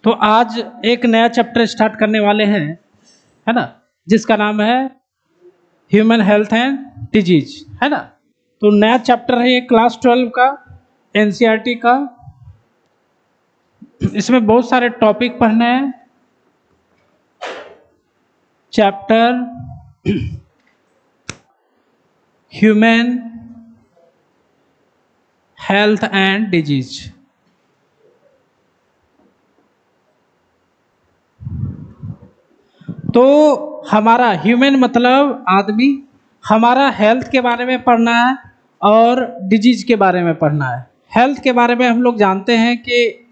तो आज एक नया चैप्टर स्टार्ट करने वाले हैं, है ना, जिसका नाम है ह्यूमन हेल्थ एंड डिजीज, है ना। तो नया चैप्टर है ये क्लास 12 का, एनसीईआरटी का। इसमें बहुत सारे टॉपिक पढ़ने हैं। Chapter human health and disease. तो हमारा ह्यूमन मतलब आदमी, हमारा हेल्थ के बारे में पढ़ना है और डिजीज के बारे में पढ़ना है। हेल्थ के बारे में हम लोग जानते हैं कि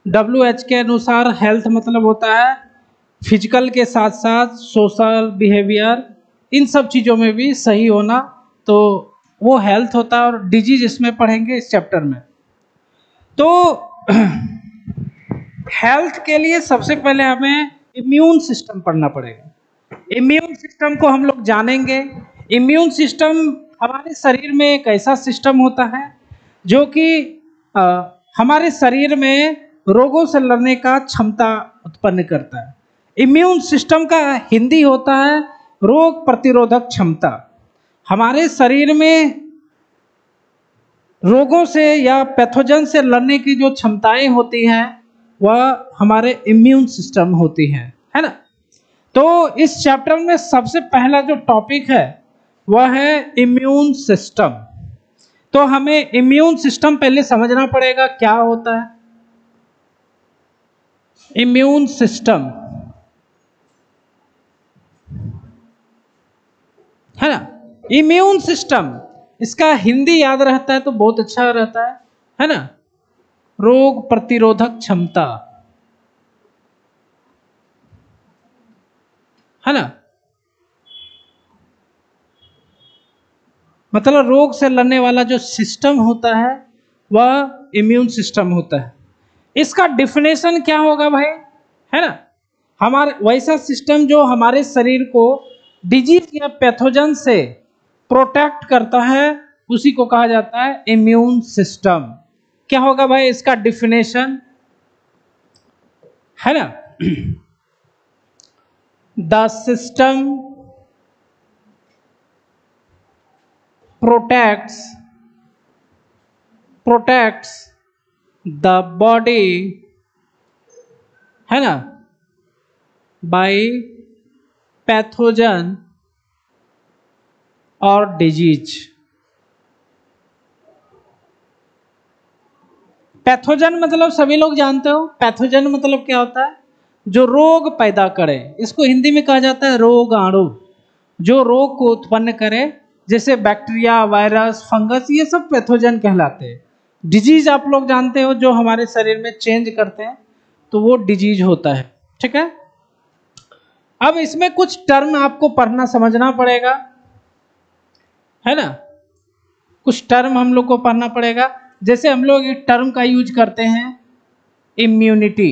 WHO के अनुसार हेल्थ मतलब होता है फिजिकल के साथ साथ सोशल बिहेवियर, इन सब चीज़ों में भी सही होना, तो वो हेल्थ होता है। और डिजीज इसमें पढ़ेंगे इस चैप्टर में। तो हेल्थ के लिए सबसे पहले हमें इम्यून सिस्टम पढ़ना पड़ेगा। इम्यून सिस्टम को हम लोग जानेंगे। इम्यून सिस्टम हमारे शरीर में एक ऐसा सिस्टम होता है जो कि हमारे शरीर में रोगों से लड़ने का क्षमता उत्पन्न करता है। इम्यून सिस्टम का हिंदी होता है रोग प्रतिरोधक क्षमता। हमारे शरीर में रोगों से या पैथोजन से लड़ने की जो क्षमताएं होती हैं वह हमारे इम्यून सिस्टम होती है ना। तो इस चैप्टर में सबसे पहला जो टॉपिक है वह है इम्यून सिस्टम। तो हमें इम्यून सिस्टम पहले समझना पड़ेगा क्या होता है इम्यून सिस्टम, है ना। इम्यून सिस्टम, इसका हिंदी याद रहता है तो बहुत अच्छा रहता है ना। रोग प्रतिरोधक क्षमता, है ना। मतलब रोग से लड़ने वाला जो सिस्टम होता है वह इम्यून सिस्टम होता है। इसका डिफिनेशन क्या होगा भाई, है ना। हमारे वैसा सिस्टम जो हमारे शरीर को डिजीज या पैथोजन से प्रोटेक्ट करता है उसी को कहा जाता है इम्यून सिस्टम। क्या होगा भाई इसका डिफिनेशन, है ना। The system protects the body, है ना, by पैथोजन और डिजीज। पैथोजन मतलब सभी लोग जानते हो, पैथोजन मतलब क्या होता है, जो रोग पैदा करे। इसको हिंदी में कहा जाता है रोगाणु, जो रोग को उत्पन्न करे, जैसे बैक्टीरिया, वायरस, फंगस, ये सब पैथोजन कहलाते हैं। डिजीज आप लोग जानते हो जो हमारे शरीर में चेंज करते हैं, तो वो डिजीज होता है, ठीक है। अब इसमें कुछ टर्म आपको पढ़ना समझना पड़ेगा, है ना। कुछ टर्म हम लोग को पढ़ना पड़ेगा। जैसे हम लोग एक टर्म का यूज करते हैं इम्यूनिटी।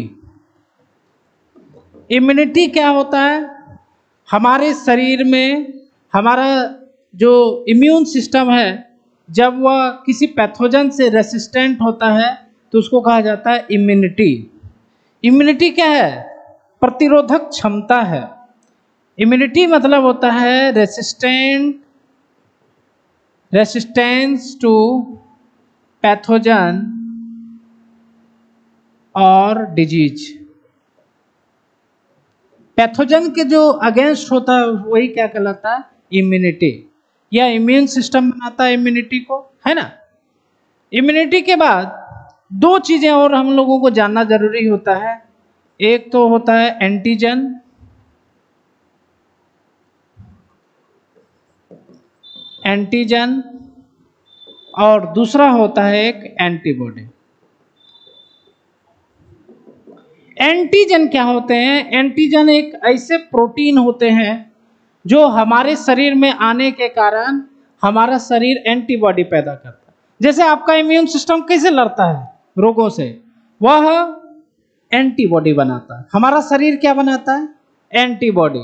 इम्यूनिटी क्या होता है, हमारे शरीर में हमारा जो इम्यून सिस्टम है जब वह किसी पैथोजन से रेसिस्टेंट होता है तो उसको कहा जाता है इम्यूनिटी। इम्यूनिटी क्या है, प्रतिरोधक क्षमता है। इम्यूनिटी मतलब होता है रेसिस्टेंस टू पैथोजन और डिजीज। पैथोजन के जो अगेंस्ट होता है वही क्या कहलाता है, इम्यूनिटी, या इम्यून सिस्टम बनाता है इम्यूनिटी को, है ना। इम्यूनिटी के बाद दो चीजें और हम लोगों को जानना जरूरी होता है। एक तो होता है एंटीजन और दूसरा होता है एक एंटीबॉडी। एंटीजन क्या होते हैं, एंटीजन एक ऐसे प्रोटीन होते हैं जो हमारे शरीर में आने के कारण हमारा शरीर एंटीबॉडी पैदा करता है। जैसे आपका इम्यून सिस्टम कैसे लड़ता है रोगों से, वह एंटीबॉडी बनाता है। हमारा शरीर क्या बनाता है, एंटीबॉडी।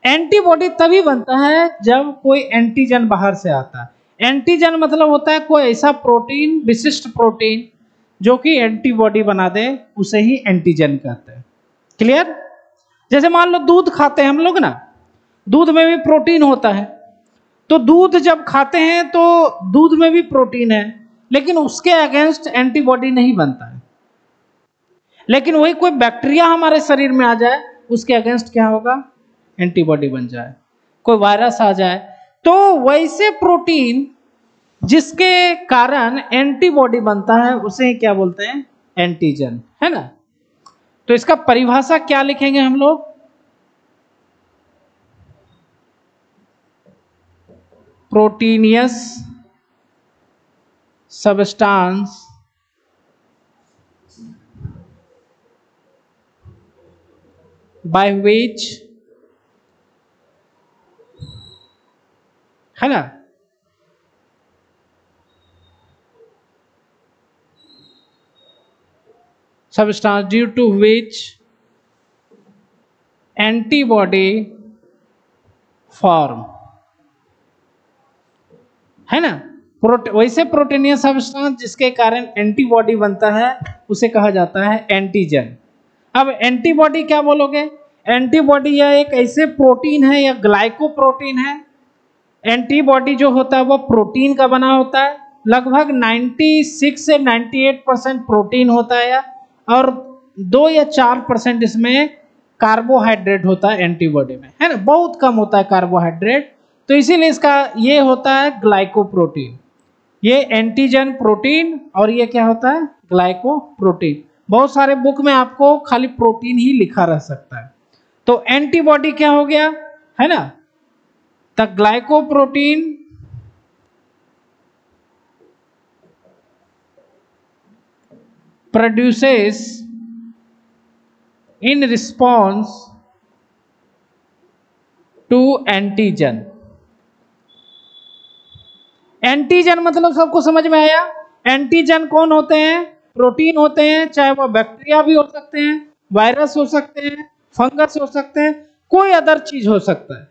एंटीबॉडी तभी बनता है जब कोई एंटीजन बाहर से आता है। एंटीजन मतलब होता है कोई ऐसा प्रोटीन, विशिष्ट प्रोटीन जो कि एंटीबॉडी बना दे उसे ही एंटीजन कहते हैं। क्लियर? जैसे मान लो दूध खाते हैं हम लोग ना, दूध में भी प्रोटीन होता है, तो दूध जब खाते हैं तो दूध में भी प्रोटीन है, लेकिन उसके अगेंस्ट एंटीबॉडी नहीं बनता है। लेकिन वही कोई बैक्टीरिया हमारे शरीर में आ जाए, उसके अगेंस्ट क्या होगा? एंटीबॉडी बन जाए। कोई वायरस आ जाए, तो वैसे प्रोटीन जिसके कारण एंटीबॉडी बनता है उसे क्या बोलते हैं? एंटीजन, है ना। तो इसका परिभाषा क्या लिखेंगे हम लोग? प्रोटीनियस सबस्टांस बाय विच, है ना, substance due to which antibody form, है ना। वैसे प्रोटीनियस सब्सटेंस जिसके कारण एंटीबॉडी बनता है उसे कहा जाता है एंटीजन। अब एंटीबॉडी क्या बोलोगे? एंटीबॉडी यह एक ऐसे प्रोटीन है या ग्लाइकोप्रोटीन है। एंटीबॉडी जो होता है वो प्रोटीन का बना होता है, लगभग 96 से 98% प्रोटीन होता है और 2 या 4% इसमें कार्बोहाइड्रेट होता है एंटीबॉडी में, है ना, बहुत कम होता है कार्बोहाइड्रेट। तो इसीलिए इसका ये होता है ग्लाइकोप्रोटीन। ये एंटीजन प्रोटीन और ये क्या होता है? ग्लाइकोप्रोटीन। बहुत सारे बुक में आपको खाली प्रोटीन ही लिखा रह सकता है। तो एंटीबॉडी क्या हो गया, है ना, the glycoprotein produces in response to antigen। Antigen मतलब सबको समझ में आया? एंटीजन कौन होते हैं? प्रोटीन होते हैं, चाहे वह बैक्टीरिया भी हो सकते हैं, वायरस हो सकते हैं, फंगस हो सकते हैं, कोई अदर चीज हो सकता है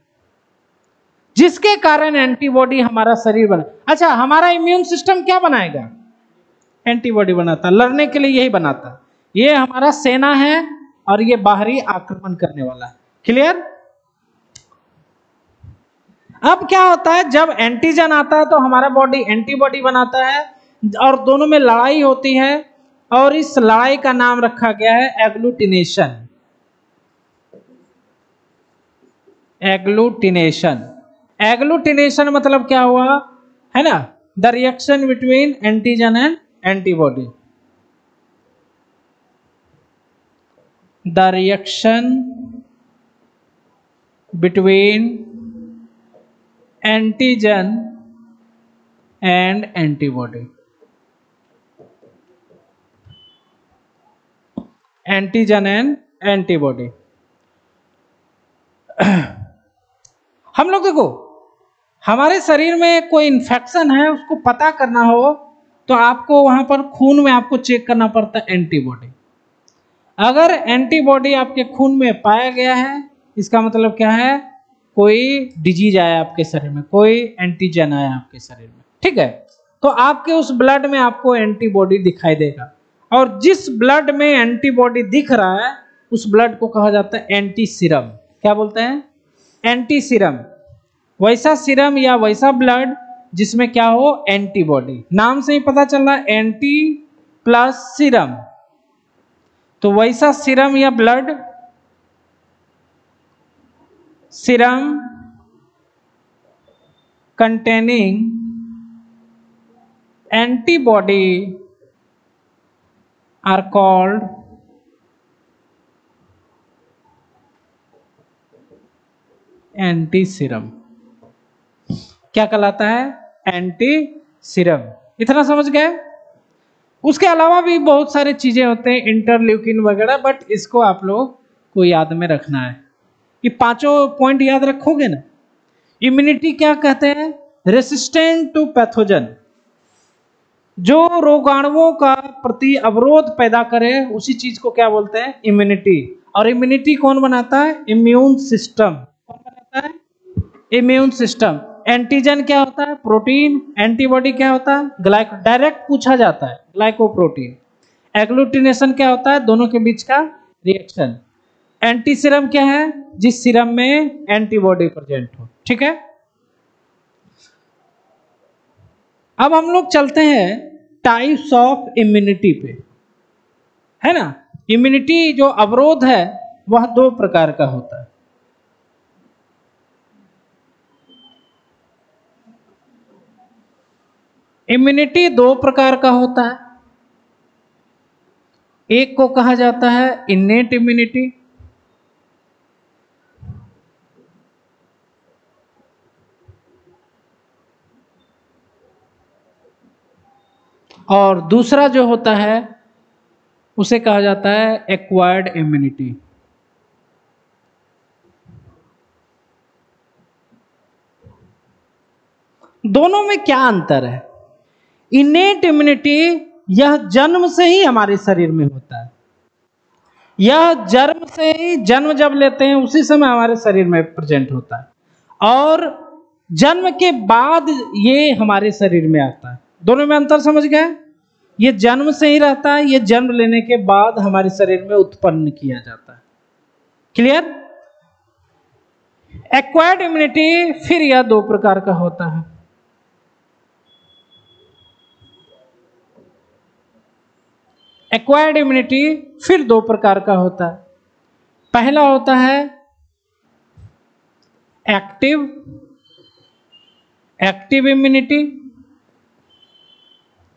जिसके कारण एंटीबॉडी हमारा शरीर बना। अच्छा, हमारा इम्यून सिस्टम क्या बनाएगा? एंटीबॉडी बनाता, लड़ने के लिए यही बनाता। ये हमारा सेना है और ये बाहरी आक्रमण करने वाला है। क्लियर? अब क्या होता है, जब एंटीजन आता है तो हमारा बॉडी एंटीबॉडी बनाता है और दोनों में लड़ाई होती है और इस लड़ाई का नाम रखा गया है एग्लूटिनेशन। एग्लूटिनेशन, एग्लूटिनेशन मतलब क्या हुआ, है ना, the reaction between antigen and antibody. The reaction between antigen and antibody. Antigen and antibody. हम लोग देखो, हमारे शरीर में कोई इन्फेक्शन है, उसको पता करना हो तो आपको वहां पर खून में आपको चेक करना पड़ता है एंटीबॉडी। अगर एंटीबॉडी आपके खून में पाया गया है, इसका मतलब क्या है, कोई डिजीज आया आपके शरीर में, कोई एंटीजन आया आपके शरीर में, ठीक है। तो आपके उस ब्लड में आपको एंटीबॉडी दिखाई देगा, और जिस ब्लड में एंटीबॉडी दिख रहा है उस ब्लड को कहा जाता है एंटी सीरम। क्या बोलते हैं? Anti serum. वैसा सीरम या वैसा ब्लड जिसमें क्या हो, एंटीबॉडी। नाम से ही पता चल रहा है, एंटी प्लस सीरम। तो वैसा सीरम या blood, serum containing antibody are called anti serum. क्या कहलाता है? Anti serum. इतना समझ गए? उसके अलावा भी बहुत सारे चीजें होते हैं, इंटरल्यूकिन वगैरह, बट इसको आप लोग को याद में रखना है। ये पांचों पॉइंट याद रखोगे ना। इम्यूनिटी क्या कहते हैं? रेसिस्टेंट टू पैथोजन, जो रोगाणुओं का प्रति अवरोध पैदा करे उसी चीज को क्या बोलते हैं? इम्यूनिटी। और इम्यूनिटी कौन बनाता है? Immune system. कौन बनाता है? Immune system. एंटीजन क्या होता है? प्रोटीन। एंटीबॉडी क्या होता है? डायरेक्ट पूछा जाता है, ग्लाइकोप्रोटीन। एग्लूटिनेशन क्या होता है? दोनों के बीच का रिएक्शन। एंटी सीरम क्या है? जिस सीरम में एंटीबॉडी प्रेजेंट हो। ठीक है, अब हम लोग चलते हैं टाइप्स ऑफ इम्यूनिटी पे, है ना। इम्यूनिटी जो अवरोध है वह दो प्रकार का होता है। इम्यूनिटी दो प्रकार का होता है। एक को कहा जाता है इन्नेट इम्यूनिटी, और दूसरा जो होता है उसे कहा जाता है एक्वायर्ड इम्यूनिटी। दोनों में क्या अंतर है? इनेट इम्यूनिटी यह जन्म से ही हमारे शरीर में होता है। यह जन्म से ही, जन्म जब लेते हैं उसी समय हमारे शरीर में प्रेजेंट होता है, और जन्म के बाद ये हमारे शरीर में आता है। दोनों में अंतर समझ गए? ये जन्म से ही रहता है, ये जन्म लेने के बाद हमारे शरीर में उत्पन्न किया जाता है। क्लियर? एक्वायर्ड इम्यूनिटी फिर यह दो प्रकार का होता है। एक्वायर्ड इम्यूनिटी फिर दो प्रकार का होता है। पहला होता है एक्टिव इम्यूनिटी,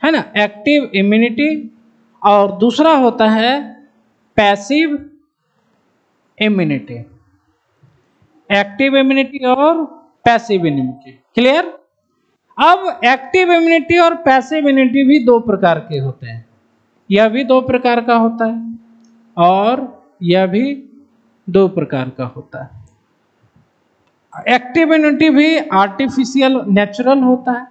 है ना, एक्टिव इम्यूनिटी, और दूसरा होता है पैसिव इम्यूनिटी। एक्टिव इम्यूनिटी और पैसिव इम्यूनिटी। क्लियर? अब एक्टिव इम्यूनिटी और पैसिव इम्यूनिटी भी दो प्रकार के होते हैं। यह भी दो प्रकार का होता है और यह भी दो प्रकार का होता है। एक्टिव इम्यूनिटी भी आर्टिफिशियल नेचुरल होता है,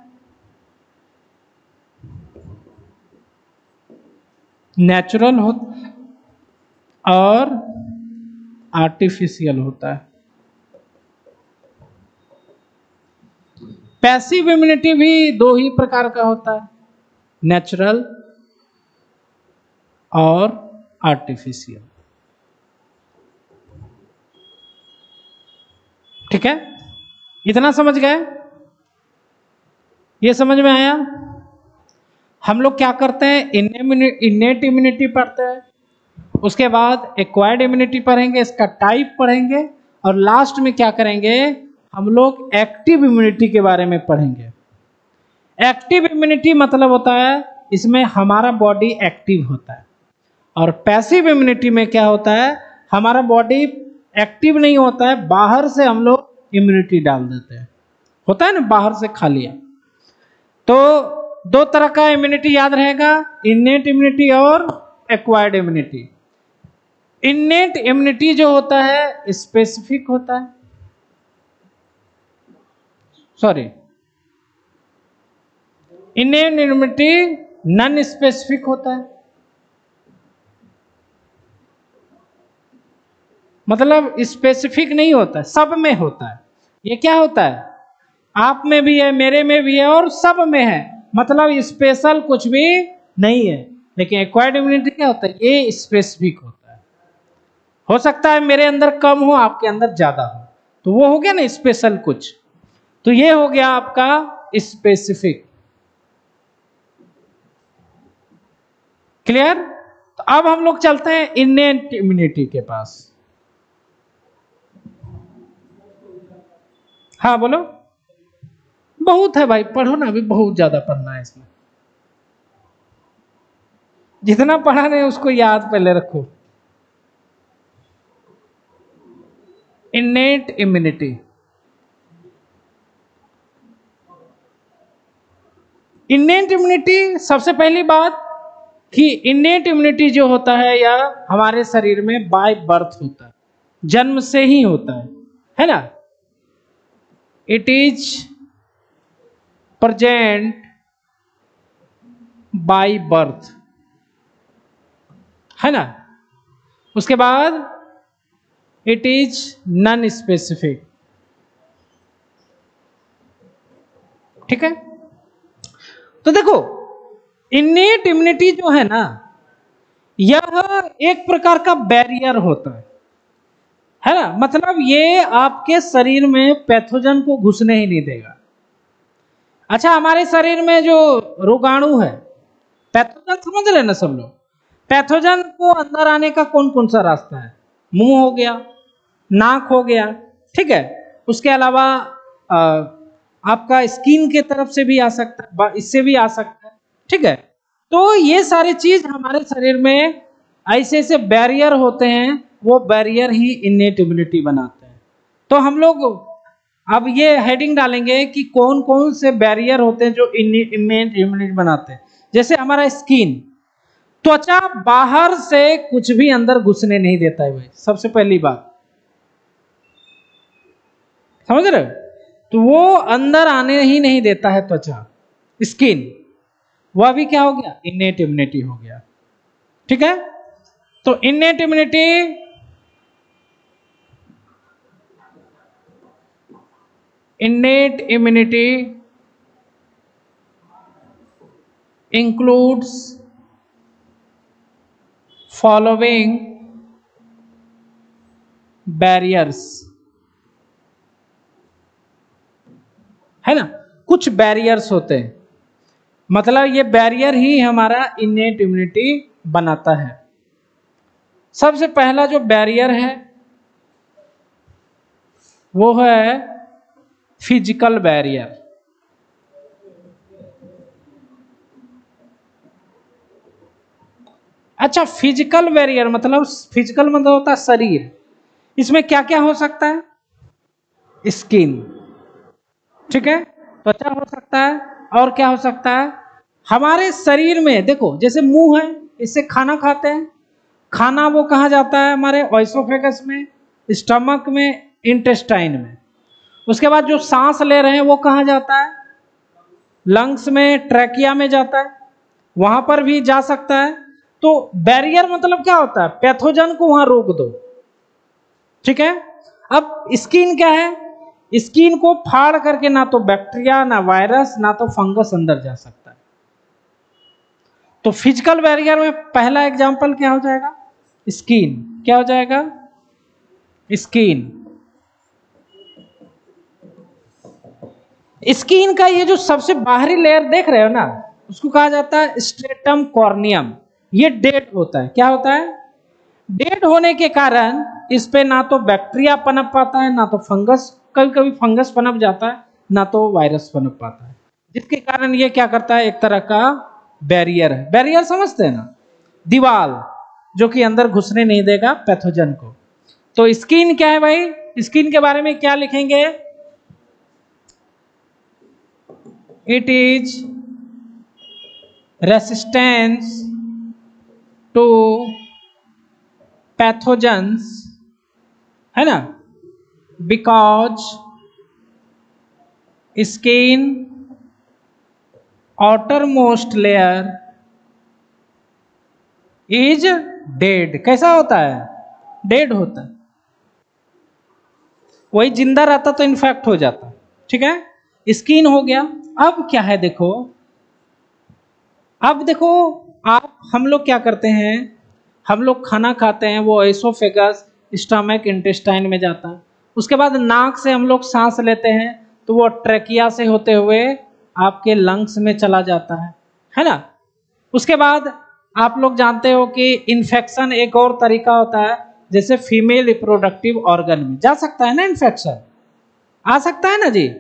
नेचुरल होता है और आर्टिफिशियल होता है। पैसिव इम्यूनिटी भी दो ही प्रकार का होता है, नेचुरल और आर्टिफिशियल। ठीक है, इतना समझ गए? ये समझ में आया? हम लोग क्या करते हैं, इन्नेट इम्यूनिटी पढ़ते हैं, उसके बाद एक्वायर्ड इम्यूनिटी पढ़ेंगे, इसका टाइप पढ़ेंगे, और लास्ट में क्या करेंगे, हम लोग एक्टिव इम्यूनिटी के बारे में पढ़ेंगे। एक्टिव इम्यूनिटी मतलब होता है इसमें हमारा बॉडी एक्टिव होता है, और पैसिव इम्यूनिटी में क्या होता है, हमारा बॉडी एक्टिव नहीं होता है, बाहर से हम लोग इम्यूनिटी डाल देते हैं, होता है ना, बाहर से खा लिया। तो दो तरह का इम्यूनिटी याद रहेगा, इन्नेट इम्यूनिटी और एक्वायर्ड इम्यूनिटी। इन्नेट इम्यूनिटी जो होता है स्पेसिफिक होता है, sorry, innate immunity non specific होता है। मतलब स्पेसिफिक नहीं होता है, सब में होता है। ये क्या होता है, आप में भी है, मेरे में भी है, और सब में है, मतलब स्पेशल कुछ भी नहीं है। लेकिन एक्वायर्ड इम्यूनिटी क्या होता है, ये स्पेसिफिक होता है। हो सकता है मेरे अंदर कम हो, आपके अंदर ज्यादा हो, तो वो हो गया ना स्पेशल कुछ। तो ये हो गया आपका स्पेसिफिक। क्लियर? तो अब हम लोग चलते हैं इन्नेट इम्यूनिटी के पास। हाँ बोलो। बहुत है भाई, पढ़ो ना, अभी बहुत ज्यादा पढ़ना है इसमें। जितना पढ़ा नहीं उसको याद पहले रखो। इन्नेट इम्यूनिटी, इन्नेट इम्यूनिटी, सबसे पहली बात कि इन्नेट इम्यूनिटी जो होता है या हमारे शरीर में बाय बर्थ होता है, जन्म से ही होता है ना। It is present by birth, है ना। उसके बाद इट इज नॉन स्पेसिफिक। ठीक है, तो देखो इन्नेट इम्यूनिटी जो है ना, यह एक प्रकार का बैरियर होता है ना, मतलब ये आपके शरीर में पैथोजन को घुसने ही नहीं देगा। अच्छा, हमारे शरीर में जो रोगाणु है, पैथोजन समझ रहे हैं ना सब लोग, पैथोजन को अंदर आने का कौन कौन सा रास्ता है? मुंह हो गया, नाक हो गया, ठीक है। उसके अलावा आपका स्किन के तरफ से भी आ सकता है, इससे भी आ सकता है, ठीक है। तो ये सारी चीज हमारे शरीर में ऐसे ऐसे बैरियर होते हैं, वो बैरियर ही इन्नेट इम्यूनिटी बनाते हैं। तो हम लोग अब ये हेडिंग डालेंगे कि कौन कौन से बैरियर होते हैं जो इन्नेट इम्यूनिटी बनाते हैं। जैसे हमारा स्किन, त्वचा बाहर से कुछ भी अंदर घुसने नहीं देता है भाई, सबसे पहली बात, समझ रहे हो? तो वो अंदर आने ही नहीं देता है त्वचा, स्किन, वह भी क्या हो गया? इन्नेट इम्यूनिटी हो गया, ठीक है। तो innate immunity includes following barriers, है ना। कुछ बैरियर्स होते हैं, मतलब ये बैरियर ही हमारा इन्नेट इम्यूनिटी बनाता है। सबसे पहला जो बैरियर है वो है फिजिकल बैरियर। अच्छा, फिजिकल बैरियर मतलब, फिजिकल मतलब होता है शरीर, इसमें क्या क्या हो सकता है? स्किन, ठीक है, त्वचा हो सकता है, और क्या हो सकता है? हमारे शरीर में देखो, जैसे मुंह है, इससे खाना खाते हैं, खाना वो कहाँ जाता है? हमारे ओएसोफेगस में, स्टमक में, इंटेस्टाइन में। उसके बाद जो सांस ले रहे हैं वो कहाँ जाता है? लंग्स में, ट्रैकिया में जाता है, वहां पर भी जा सकता है। तो बैरियर मतलब क्या होता है? पैथोजन को वहां रोक दो, ठीक है। अब स्किन क्या है? स्किन को फाड़ करके ना तो बैक्टीरिया, ना वायरस, ना तो फंगस अंदर जा सकता है। तो फिजिकल बैरियर में पहला एग्जांपल क्या हो जाएगा? स्किन। क्या हो जाएगा? स्किन। स्किन का ये जो सबसे बाहरी लेयर देख रहे हो ना, उसको कहा जाता है स्ट्रेटम कॉर्नियम। ये डेड होता है। क्या होता है? डेड होने के कारण इस पे ना तो बैक्टीरिया पनप पाता है, ना तो फंगस, कभी कभी फंगस पनप जाता है, ना तो वायरस पनप पाता है, जिसके कारण ये क्या करता है? एक तरह का बैरियर है। बैरियर समझते हैं ना? दीवार जो कि अंदर घुसने नहीं देगा पैथोजन को। तो स्किन क्या है भाई? स्किन के बारे में क्या लिखेंगे? It is resistance to pathogens, है ना, because skin outer most layer is dead. कैसा होता है? डेड होता है। वही जिंदा रहता तो इन्फेक्ट हो जाता, ठीक है। स्किन हो गया। अब क्या है देखो, अब देखो आप, हम लोग क्या करते हैं? हम लोग खाना खाते हैं, वो एसोफेगस, स्टमक, इंटेस्टाइन में जाता है। उसके बाद नाक से हम लोग सांस लेते हैं, तो वो ट्रैकिया से होते हुए आपके लंग्स में चला जाता है ना। उसके बाद आप लोग जानते हो कि इन्फेक्शन एक और तरीका होता है, जैसे फीमेल रिप्रोडक्टिव ऑर्गन में जा सकता है ना, इन्फेक्शन आ सकता है ना जी,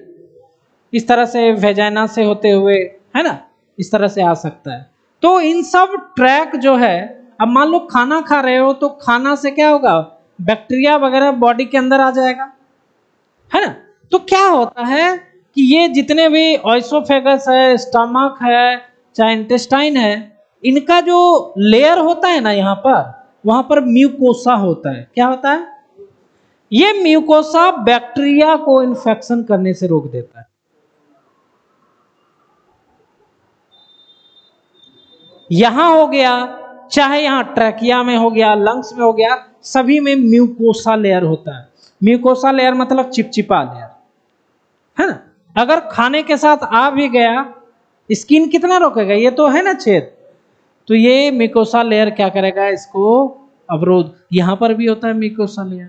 इस तरह से वेजाइना से होते हुए, है ना, इस तरह से आ सकता है। तो इन सब ट्रैक जो है, अब मान लो खाना खा रहे हो, तो खाना से क्या होगा? बैक्टीरिया वगैरह बॉडी के अंदर आ जाएगा, है ना। तो क्या होता है कि ये जितने भी ओएसोफेगस है, स्टमक है, चाहे इंटेस्टाइन है, इनका जो लेयर होता है ना, यहाँ पर, वहां पर म्यूकोसा होता है। क्या होता है? ये म्यूकोसा बैक्टीरिया को इन्फेक्शन करने से रोक देता है। यहां हो गया, चाहे यहां ट्रैकिया में हो गया, लंग्स में हो गया, सभी में म्यूकोसा लेयर होता है। म्यूकोसा लेयर मतलब चिपचिपा लेयर, है ना। अगर खाने के साथ आ भी गया, स्किन कितना रोकेगा? ये तो है ना छेद, तो ये म्यूकोसा लेयर क्या करेगा, इसको अवरोध। यहां पर भी होता है म्यूकोसा लेयर।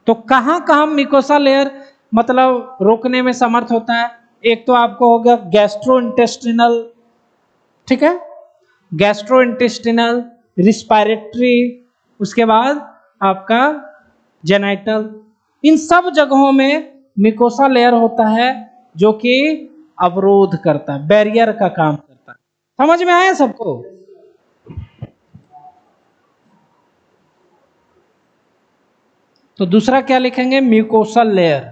तो कहां कहां म्यूकोसा लेयर मतलब रोकने में समर्थ होता है? एक तो आपको हो गया गैस्ट्रोइंटेस्टिनल, ठीक है, गैस्ट्रोइंटेस्टिनल, रिस्पायरेटरी, उसके बाद आपका जेनाइटल, इन सब जगहों में म्यूकोसा लेयर होता है जो कि अवरोध करता है, बैरियर का काम करता है। समझ में आया सबको? तो दूसरा क्या लिखेंगे? Mucosal layer.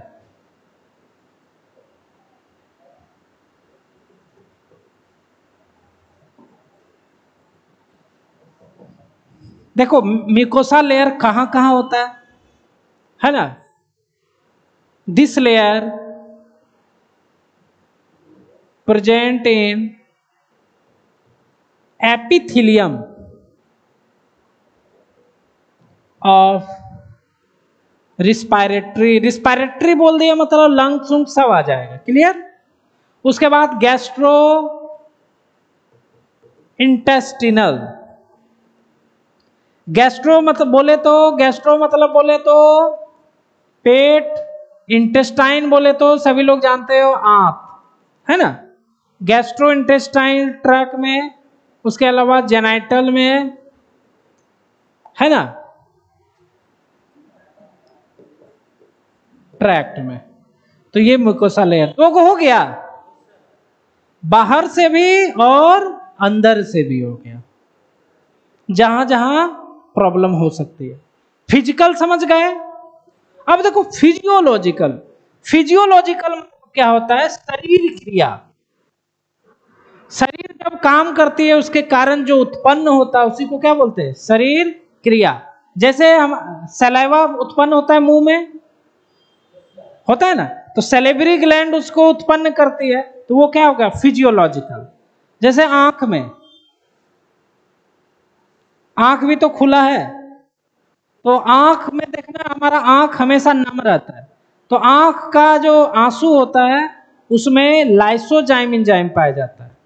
देखो म्यूकोसा लेयर कहां कहां होता है ना? This layer present in epithelium of respiratory, respiratory बोल दिया मतलब लंग्स उंग सब आ जाएगा, क्लियर। उसके बाद गैस्ट्रो इंटेस्टिनल, गैस्ट्रो मतलब बोले तो पेट, इंटेस्टाइन बोले तो सभी लोग जानते हो आंत, है ना, गैस्ट्रो इंटेस्टाइन ट्रैक में, उसके अलावा जेनाइटल में, है ना, ट्रैक्ट में। तो ये म्यूकोसा लेयर तो हो गया, बाहर से भी और अंदर से भी हो गया, जहां जहां प्रॉब्लम हो सकती है। फिजिकल समझ गए? अब देखो फिजियोलॉजिकल, फिजियोलॉजिकल क्या होता है? शरीर क्रिया। शरीर जब काम करती है उसके कारण जो उत्पन्न होता है उसी को क्या बोलते हैं? शरीर क्रिया। जैसे हम सलाइवा उत्पन्न होता है मुंह में, होता है ना, तो सैलिवरी ग्लैंड उसको उत्पन्न करती है, तो वो क्या होगा? फिजियोलॉजिकल। जैसे आंख में, आंख भी तो खुला है, तो आंख में देखना, हमारा आंख हमेशा नम रहता है, तो आंख का जो आंसू होता है उसमें लाइसोजाइम एंजाइम पाया जाता है।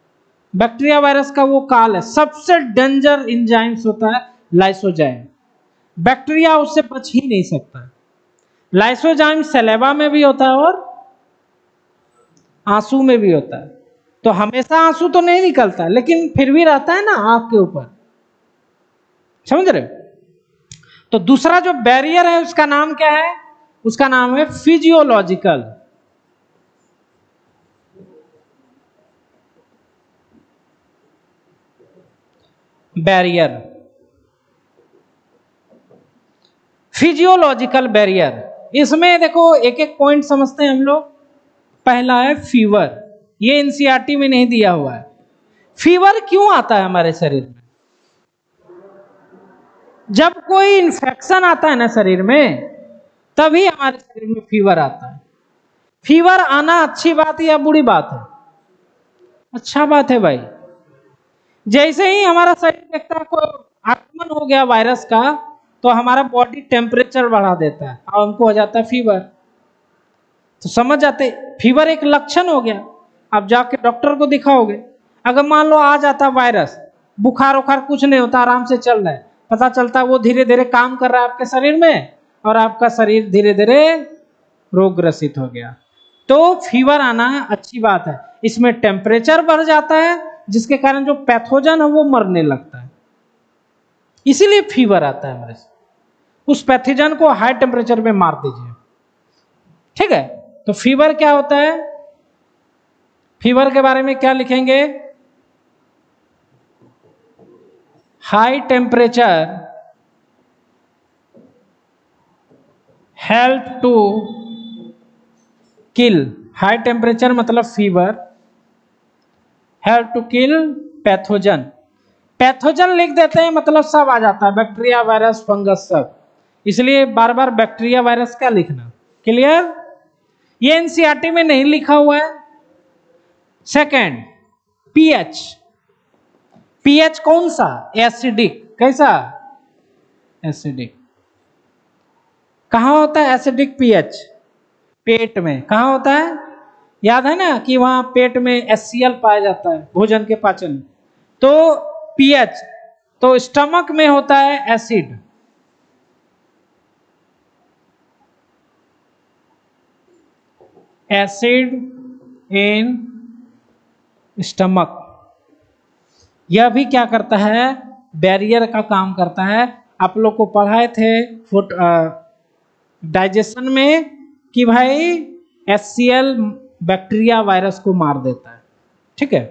बैक्टीरिया वायरस का वो काल है, सबसे डेंजर एंजाइम्स होता है लाइसोजाइम, बैक्टीरिया उससे बच ही नहीं सकता। लाइसोजाइम सलेवा में भी होता है और आंसू में भी होता है। तो हमेशा आंसू तो नहीं निकलता, लेकिन फिर भी रहता है ना आंख के ऊपर, समझ रहे हो? तो दूसरा जो बैरियर है उसका नाम क्या है? उसका नाम है फिजियोलॉजिकल। Barrier, physiological barrier. इसमें देखो एक एक पॉइंट समझते हैं हम लोग। पहला है फीवर, ये एनसीईआरटी में नहीं दिया हुआ है। फीवर क्यों आता है हमारे शरीर में? जब कोई इंफेक्शन आता है ना शरीर में, तभी हमारे शरीर में फीवर आता है। फीवर आना अच्छी बात है या बुरी बात है? अच्छा बात है भाई। जैसे ही हमारा शरीर देखता है कोई आक्रमण हो गया वायरस का, तो हमारा बॉडी टेम्परेचर बढ़ा देता है और हमको हो जाता है फीवर। तो समझ जाते, फीवर एक लक्षण हो गया। आप जाके डॉक्टर को दिखाओगे, अगर मान लो आ जाता वायरस, बुखार उखार कुछ नहीं होता, आराम से चल रहा है, पता चलता है वो धीरे धीरे काम कर रहा है आपके शरीर में और आपका शरीर धीरे धीरे रोगग्रसित हो गया। तो फीवर आना अच्छी बात है, इसमें टेम्परेचर बढ़ जाता है जिसके कारण जो पैथोजन है वो मरने लगता है, इसीलिए फीवर आता है हमारे। उस पैथोजन को हाई टेम्परेचर में मार दीजिए, ठीक है। तो फीवर क्या होता है? फीवर के बारे में क्या लिखेंगे? High temperature help to kill, high temperature मतलब fever, help to kill pathogen. Pathogen लिख देते हैं मतलब सब आ जाता है, बैक्टीरिया वायरस फंगस सब, इसलिए बार बार बैक्टीरिया वायरस क्या लिखना, क्लियर। ये एनसीईआरटी में नहीं लिखा हुआ है। Second, pH. पीएच कौन सा? एसिडिक। कैसा? एसिडिक। कहां होता है एसिडिक पीएच? पेट में। कहां होता है? याद है ना कि वहां पेट में HCl पाया जाता है भोजन के पाचन में, तो पीएच, तो स्टमक में होता है एसिड, एसिड इन स्टमक। यह भी क्या करता है, बैरियर का काम करता है। आप लोग को पढ़ाए थे डाइजेशन में कि भाई HCl बैक्टीरिया वायरस को मार देता है, ठीक है।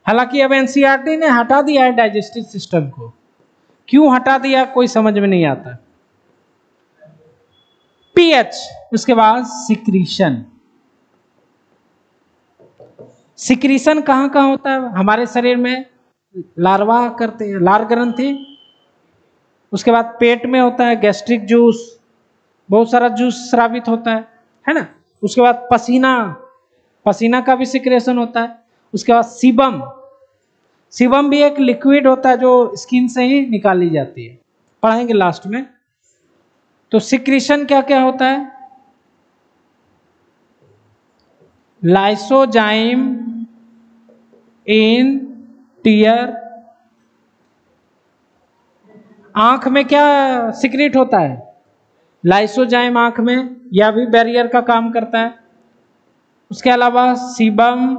हालांकि अब एनसीईआरटी ने हटा दिया है डाइजेस्टिव सिस्टम को, क्यों हटा दिया कोई समझ में नहीं आता। पीएच, उसके बाद सिक्रीशन। सिक्रीशन कहाँ कहाँ होता है हमारे शरीर में, लार्वा करते हैं, लार ग्रंथि, उसके बाद पेट में होता है गैस्ट्रिक जूस, बहुत सारा जूस स्रावित होता है ना। उसके बाद पसीना, पसीना का भी सिक्रेशन होता है। उसके बाद सीबम, सीबम भी एक लिक्विड होता है जो स्किन से ही निकाली जाती है, पढ़ाएंगे लास्ट में। तो सिक्रीशन क्या क्या होता है, लाइसोजाइम इन टीयर, आंख में क्या सिक्रेट होता है, लाइसोजाइम आंख में, यह भी बैरियर का काम करता है। उसके अलावा sebum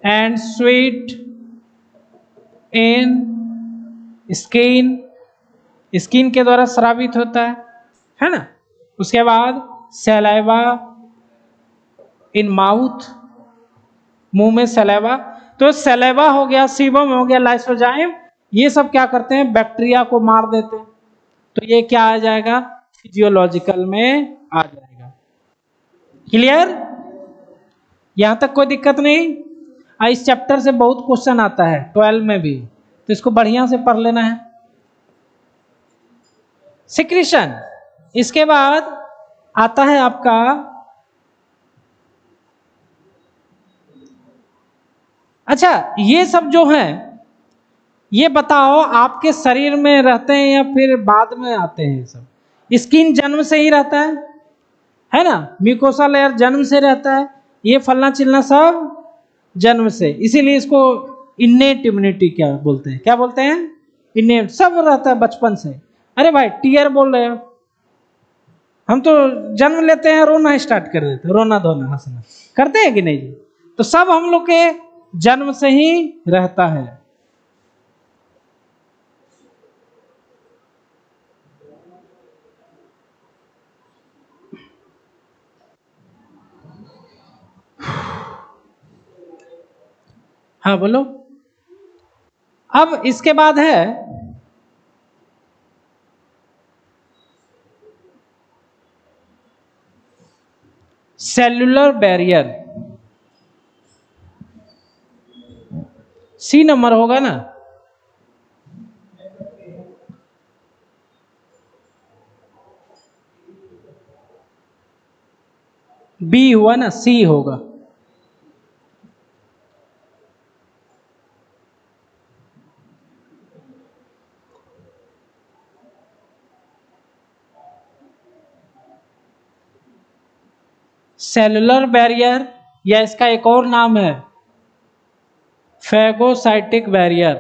and sweet in skin, skin के द्वारा स्रावित होता है ना। उसके बाद सलाइवा इन माउथ, मुंह में सलाइवा, तो सलाइवा हो गया, सीबम हो गया, लाइसोजाइम, ये सब क्या करते हैं, बैक्टीरिया को मार देते हैं। तो ये क्या आ जाएगा, फिजियोलॉजिकल में आ जाएगा। क्लियर, यहां तक कोई दिक्कत नहीं। इस चैप्टर से बहुत क्वेश्चन आता है 12 में भी, तो इसको बढ़िया से पढ़ लेना है। सिक्रीशन, इसके बाद आता है आपका अच्छा, ये सब जो है ये बताओ आपके शरीर में रहते हैं या फिर बाद में आते हैं। सब स्किन जन्म से ही रहता है ना, म्यूकोसा लेयर जन्म से रहता है, ये फलना चिलना सब जन्म से, इसीलिए इसको इन्नेट इम्यूनिटी क्या बोलते हैं, क्या बोलते हैं, इन्नेट, सब रहता है बचपन से। अरे भाई टीयर बोल रहे हो, हम तो जन्म लेते हैं रोना स्टार्ट कर देते हैं, रोना धोना हंसना करते हैं कि नहीं जी। तो सब हम लोग के जन्म से ही रहता है। हाँ बोलो। अब इसके बाद है सेल्यूलर बैरियर, सी नंबर होगा ना। बी हुआ ना, सी होगा। सेलुलर बैरियर, या इसका एक और नाम है फैगोसाइटिक बैरियर।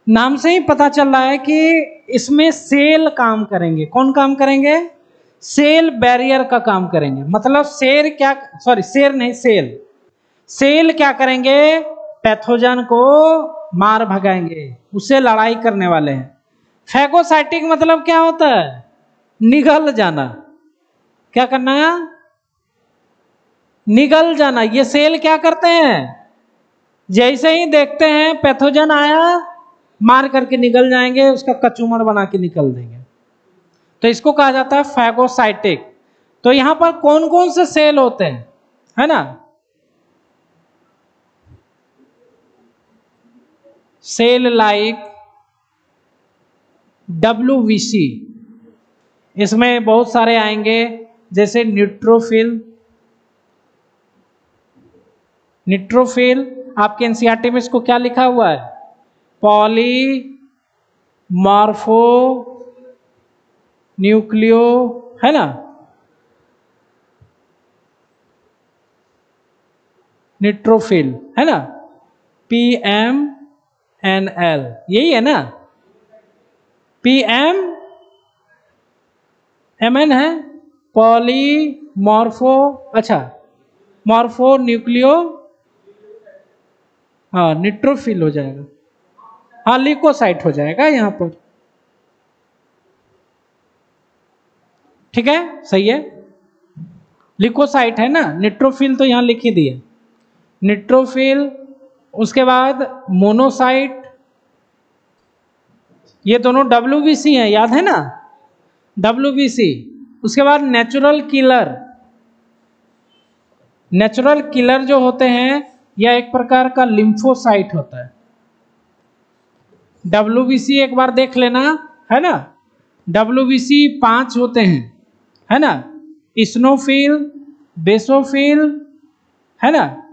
नाम से ही पता चल रहा है कि इसमें सेल काम करेंगे। कौन काम करेंगे, सेल बैरियर का काम करेंगे। मतलब शेर क्या, सॉरी शेर नहीं, सेल, सेल क्या करेंगे, पैथोजन को मार भगाएंगे, उससे लड़ाई करने वाले हैं। फैगोसाइटिक मतलब क्या होता है, निगल जाना, क्या करना है, निगल जाना। ये सेल क्या करते हैं, जैसे ही देखते हैं पैथोजन आया मार करके निकल जाएंगे, उसका कचूमर बना के निकल देंगे। तो इसको कहा जाता है फैगोसाइटिक। तो यहां पर कौन कौन से सेल होते हैं, है ना, सेल लाइक WBC, इसमें बहुत सारे आएंगे, जैसे न्यूट्रोफिल। न्यूट्रोफिल आपके एनसीईआरटी में इसको क्या लिखा हुआ है, पॉलीमॉर्फो न्यूक्लियो, है ना। न्यूट्रोफिल, है ना, PMNL, यही है ना, PMMN है, पॉलीमॉर्फो, अच्छा मॉर्फो न्यूक्लियो, हाँ न्यूट्रोफिल हो जाएगा, हाँ ल्यूकोसाइट हो जाएगा यहाँ पर, ठीक है, सही है, ल्यूकोसाइट है ना, न्यूट्रोफिल तो यहाँ लिख ही दिए, न्यूट्रोफिल, उसके बाद मोनोसाइट, ये दोनों WBC हैं, याद है ना, WBC, उसके बाद नेचुरल किलर, नेचुरल किलर जो होते हैं यह एक प्रकार का लिम्फोसाइट होता है, WBC एक बार देख लेना, है ना, WBC 5 होते हैं, है ना, इस्नोफिल, बेसोफिल, है ना,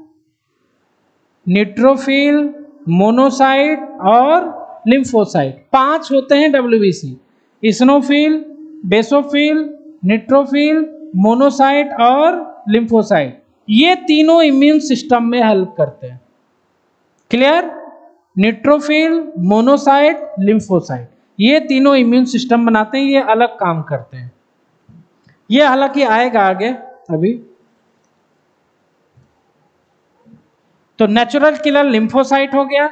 न्यूट्रोफिल, मोनोसाइट और लिम्फोसाइट, 5 होते हैं WBC, eosinophil, basophil, neutrophil, monocyte और लिम्फोसाइट, ये तीनों इम्यून सिस्टम में हेल्प करते हैं, क्लियर, न्यूट्रोफिल, मोनोसाइट, लिम्फोसाइट, ये तीनों इम्यून सिस्टम बनाते हैं, ये अलग काम करते हैं, ये हालांकि आएगा आगे अभी। तो नेचुरल किलर लिम्फोसाइट हो गया,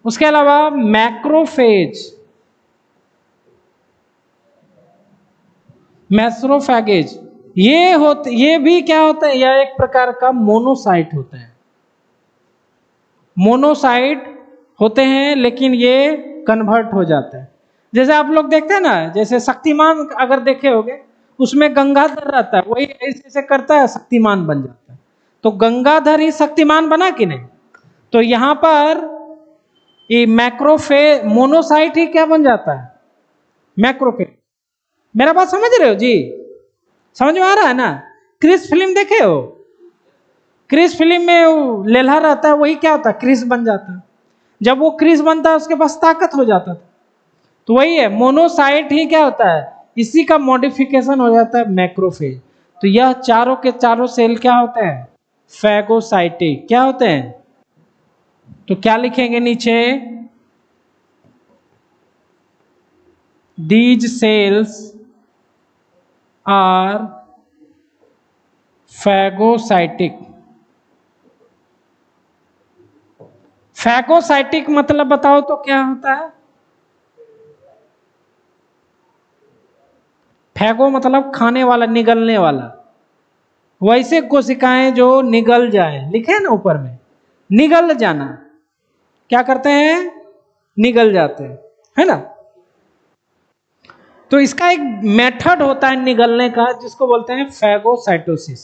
उसके अलावा मैक्रोफेज, मैक्रोफैगेज, ये भी क्या होता है, यह एक प्रकार का मोनोसाइट होता है, मोनोसाइट होते हैं लेकिन ये कन्वर्ट हो जाते हैं, जैसे आप लोग देखते हैं ना, जैसे शक्तिमान अगर देखे होंगे, उसमें गंगाधर रहता है, वही ऐसे ऐसे करता है शक्तिमान बन जाता है, तो गंगाधर ही शक्तिमान बना कि नहीं, तो यहाँ पर ये मोनोसाइट ही क्या बन जाता है, मैक्रोफेज, मेरा बात समझ रहे हो जी, समझ में आ रहा है ना, क्रिस फिल्म देखे हो, क्रिस फिल्म में वो लेल्हा रहता है, वही क्या होता है, क्रिस बन जाता है, जब वो क्रिस बनता है उसके पास ताकत हो जाता था, तो वही है, मोनोसाइट ही क्या होता है, इसी का मॉडिफिकेशन हो जाता है मैक्रोफेज, तो यह चारों के चारों सेल क्या होते हैं, फैगोसाइटिक, क्या होते हैं, तो क्या लिखेंगे नीचे, these cells are phagocytic, phagocytic मतलब बताओ तो क्या होता है, फैगो मतलब खाने वाला, निगलने वाला, वैसे कोशिकाएं जो निगल जाए, लिखे ना ऊपर में, निगल जाना, क्या करते हैं, निगल जाते हैं, है ना, तो इसका एक मेथड होता है निगलने का, जिसको बोलते हैं फैगोसाइटोसिस,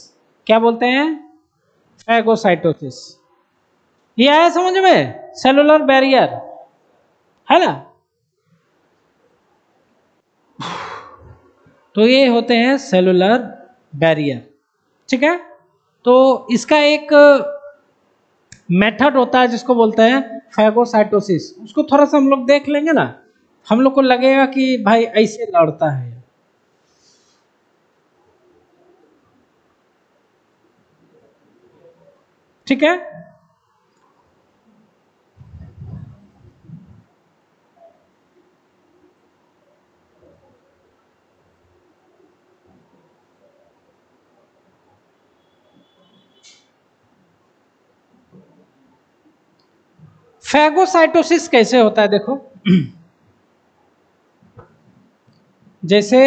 क्या बोलते हैं, फैगोसाइटोसिस, ये आया समझ में, सेलुलर बैरियर, है ना, तो ये होते हैं सेलुलर बैरियर, ठीक है, तो इसका एक मेथड होता है जिसको बोलते हैं फैगोसाइटोसिस, उसको थोड़ा सा हम लोग देख लेंगे ना, हम लोग को लगेगा कि भाई ऐसे लड़ता है, ठीक है, फैगोसाइटोसिस कैसे होता है देखो, जैसे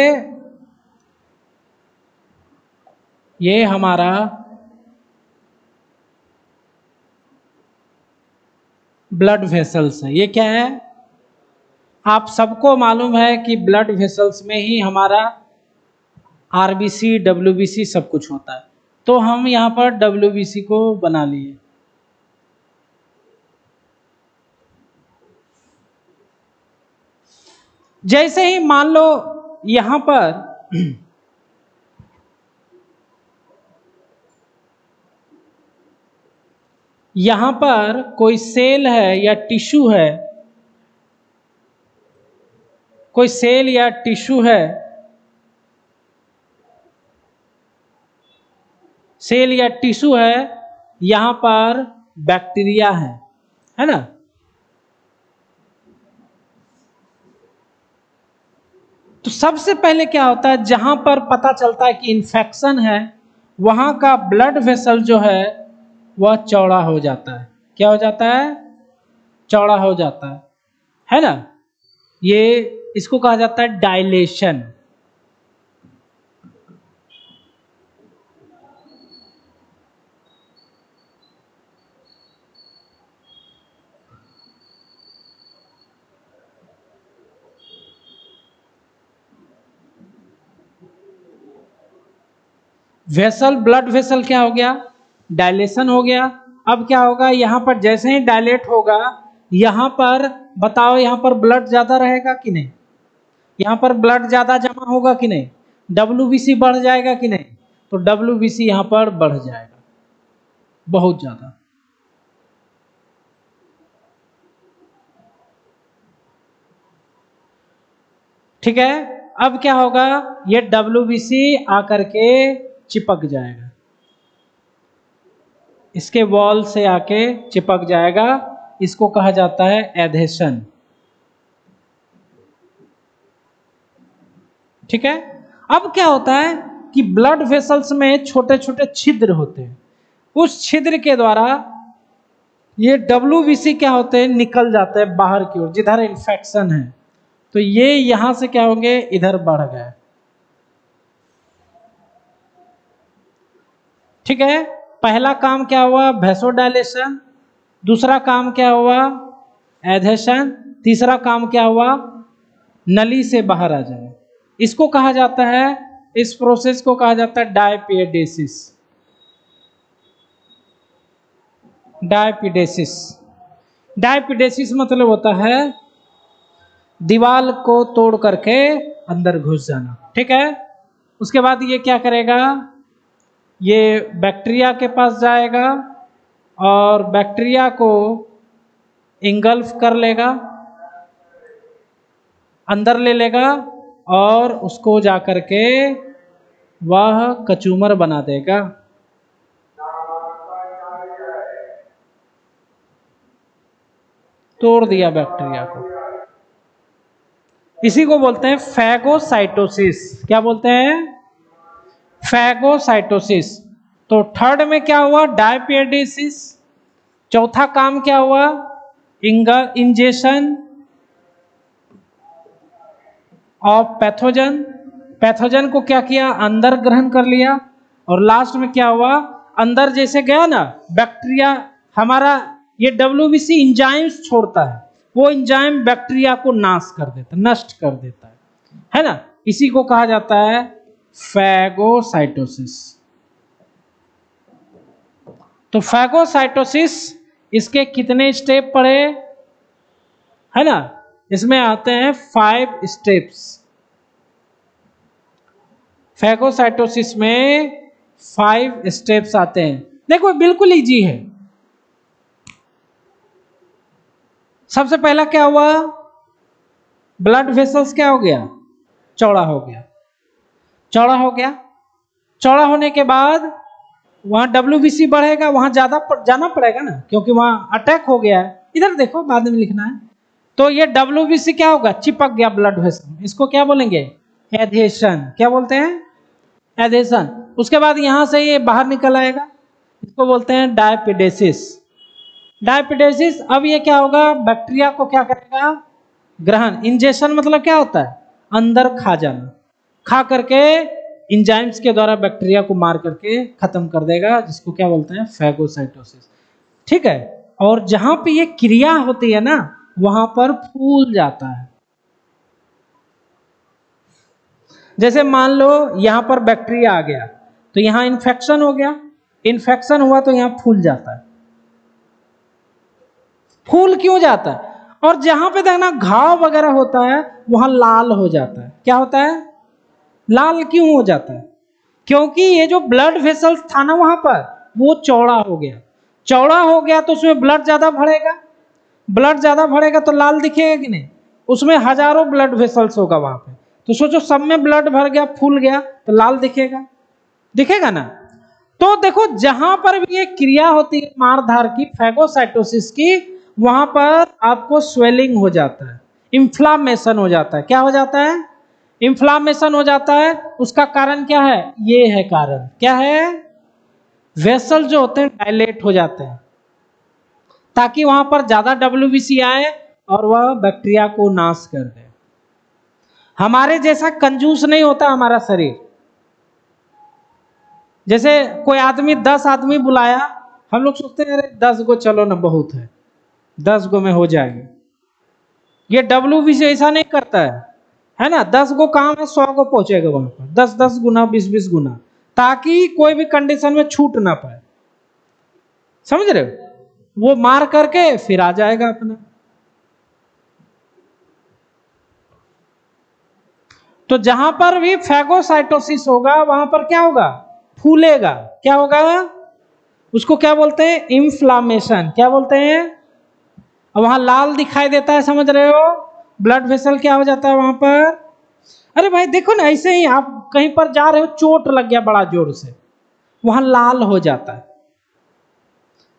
ये हमारा ब्लड वेसल्स है, ये क्या है, आप सबको मालूम है कि ब्लड वेसल्स में ही हमारा RBC WBC सब कुछ होता है, तो हम यहाँ पर WBC को बना लिए, जैसे ही मान लो यहाँ पर यहाँ पर कोई सेल है या टिश्यू है, कोई सेल या टिश्यू है, सेल या टिश्यू है, यहां पर बैक्टीरिया है ना। तो सबसे पहले क्या होता है, जहां पर पता चलता है कि इन्फेक्शन है, वहां का ब्लड वेसल जो है वह चौड़ा हो जाता है। क्या हो जाता है? चौड़ा हो जाता है ना। ये इसको कहा जाता है डायलेशन। वेसल, ब्लड वेसल क्या हो गया? डायलेशन हो गया। अब क्या होगा, यहां पर जैसे ही डायलेट होगा, यहां पर बताओ, यहां पर ब्लड ज्यादा रहेगा कि नहीं? यहां पर ब्लड ज्यादा जमा होगा कि नहीं? WBC बढ़ जाएगा कि नहीं? तो WBC यहां पर बढ़ जाएगा बहुत ज्यादा। ठीक है। अब क्या होगा, ये WBC आकर के चिपक जाएगा, इसके वॉल से आके चिपक जाएगा। इसको कहा जाता है एडहेशन। ठीक है। अब क्या होता है कि ब्लड वेसल्स में छोटे छोटे छिद्र होते हैं, उस छिद्र के द्वारा ये WBC क्या होते हैं, निकल जाते हैं बाहर की ओर, जिधर इन्फेक्शन है। तो ये यहां से क्या होंगे, इधर बढ़ गए। ठीक है। पहला काम क्या हुआ, वैसोडायलेशन। दूसरा काम क्या हुआ, एडहेशन। तीसरा काम क्या हुआ, नली से बाहर आ जाए। इसको कहा जाता है, इस प्रोसेस को कहा जाता है डायपिडेसिस। डायपिडेसिस, डायपिडेसिस मतलब होता है दीवार को तोड़ करके अंदर घुस जाना। ठीक है। उसके बाद ये क्या करेगा, ये बैक्टीरिया के पास जाएगा और बैक्टीरिया को इंगल्फ कर लेगा, अंदर ले लेगा, और उसको जाकर के वह कचूमर बना देगा। तोड़ दिया बैक्टीरिया को। इसी को बोलते हैं फैगोसाइटोसिस। क्या बोलते हैं? फैगोसाइटोसिस। तो थर्ड में क्या हुआ, डायपिडेसिस। चौथा काम क्या हुआ, इंजेक्शन ऑफ पैथोजन। पैथोजन को क्या किया, अंदर ग्रहण कर लिया। और लास्ट में क्या हुआ, अंदर जैसे गया ना बैक्टीरिया, हमारा ये WBC इंजाइम्स छोड़ता है, वो इंजाइम बैक्टीरिया को नाश कर देता, नष्ट कर देता है ना। इसी को कहा जाता है फैगोसाइटोसिस। तो फैगोसाइटोसिस, इसके कितने स्टेप पढ़े, है ना? इसमें आते हैं 5 स्टेप्स। फैगोसाइटोसिस में 5 स्टेप्स आते हैं। देखो बिल्कुल इजी है। सबसे पहला क्या हुआ, ब्लड वेसल्स क्या हो गया, चौड़ा हो गया। चौड़ा हो गया, चौड़ा होने के बाद वहां WBC बढ़ेगा, वहां ज्यादा जाना पड़ेगा ना, क्योंकि वहां अटैक हो गया है। इधर देखो, बाद में लिखना है। तो ये WBC क्या होगा, चिपक गया ब्लड वेसल। इसको क्या बोलेंगे, एडहेशन। क्या बोलते हैं, एडहेशन। उसके बाद यहां से ये बाहर निकल आएगा, इसको बोलते हैं डायपिडेसिस। डायपिडेसिस। अब ये क्या होगा, बैक्टीरिया को क्या करेगा, ग्रहण। इंजेक्शन मतलब क्या होता है, अंदर खा जाना। खा करके इंजाइम्स के द्वारा बैक्टीरिया को मार करके खत्म कर देगा, जिसको क्या बोलते हैं, फैगोसाइटोसिस। ठीक है। और जहां पे ये क्रिया होती है ना, वहां पर फूल जाता है। जैसे मान लो यहां पर बैक्टीरिया आ गया, तो यहां इन्फेक्शन हो गया। इन्फेक्शन हुआ तो यहां फूल जाता है। फूल क्यों जाता है, और जहां पे देखना घाव वगैरह होता है, वहां लाल हो जाता है। क्या होता है, लाल क्यों हो जाता है, क्योंकि ये जो ब्लड वेसल्स था ना वहां पर, वो चौड़ा हो गया। चौड़ा हो गया तो उसमें ब्लड ज्यादा भरेगा। ब्लड ज्यादा भरेगा तो लाल दिखेगा कि नहीं, उसमें हजारों ब्लड वेसल्स होगा वहां पे। तो सोचो सब में ब्लड भर गया, फूल गया, तो लाल दिखेगा, दिखेगा ना। तो देखो जहां पर भी ये क्रिया होती है मारधार की, फैगोसाइटोसिस की, वहां पर आपको स्वेलिंग हो जाता है, इन्फ्लामेशन हो जाता है। क्या हो जाता है? इन्फ्लामेशन हो जाता है। उसका कारण क्या है? ये है कारण, क्या है? वेसल जो होते हैं डायलेट हो जाते हैं, ताकि वहां पर ज्यादा WBC आए और वह बैक्टीरिया को नाश कर दे। हमारे जैसा कंजूस नहीं होता हमारा शरीर। जैसे कोई आदमी 10 आदमी बुलाया, हम लोग सोचते हैं अरे 10 गो चलो ना बहुत है, 10 गो में हो जाएगा। ये WBC ऐसा नहीं करता है ना? 10 गो काम है, 100 गो पहुंचेगा वहां पर, 10-10 गुना, 20-20 गुना, ताकि कोई भी कंडीशन में छूट ना पाए। समझ रहे हो? वो मार करके फिर आ जाएगा अपना। तो जहां पर भी फैगोसाइटोसिस होगा वहां पर क्या होगा? फूलेगा। क्या होगा? उसको क्या बोलते हैं? इन्फ्लामेशन। क्या बोलते हैं? अब वहां लाल दिखाई देता है, समझ रहे हो? ब्लड वेसल क्या हो जाता है वहां पर? अरे भाई देखो ना, ऐसे ही आप कहीं पर जा रहे हो, चोट लग गया बड़ा जोर से, वहां लाल हो जाता है,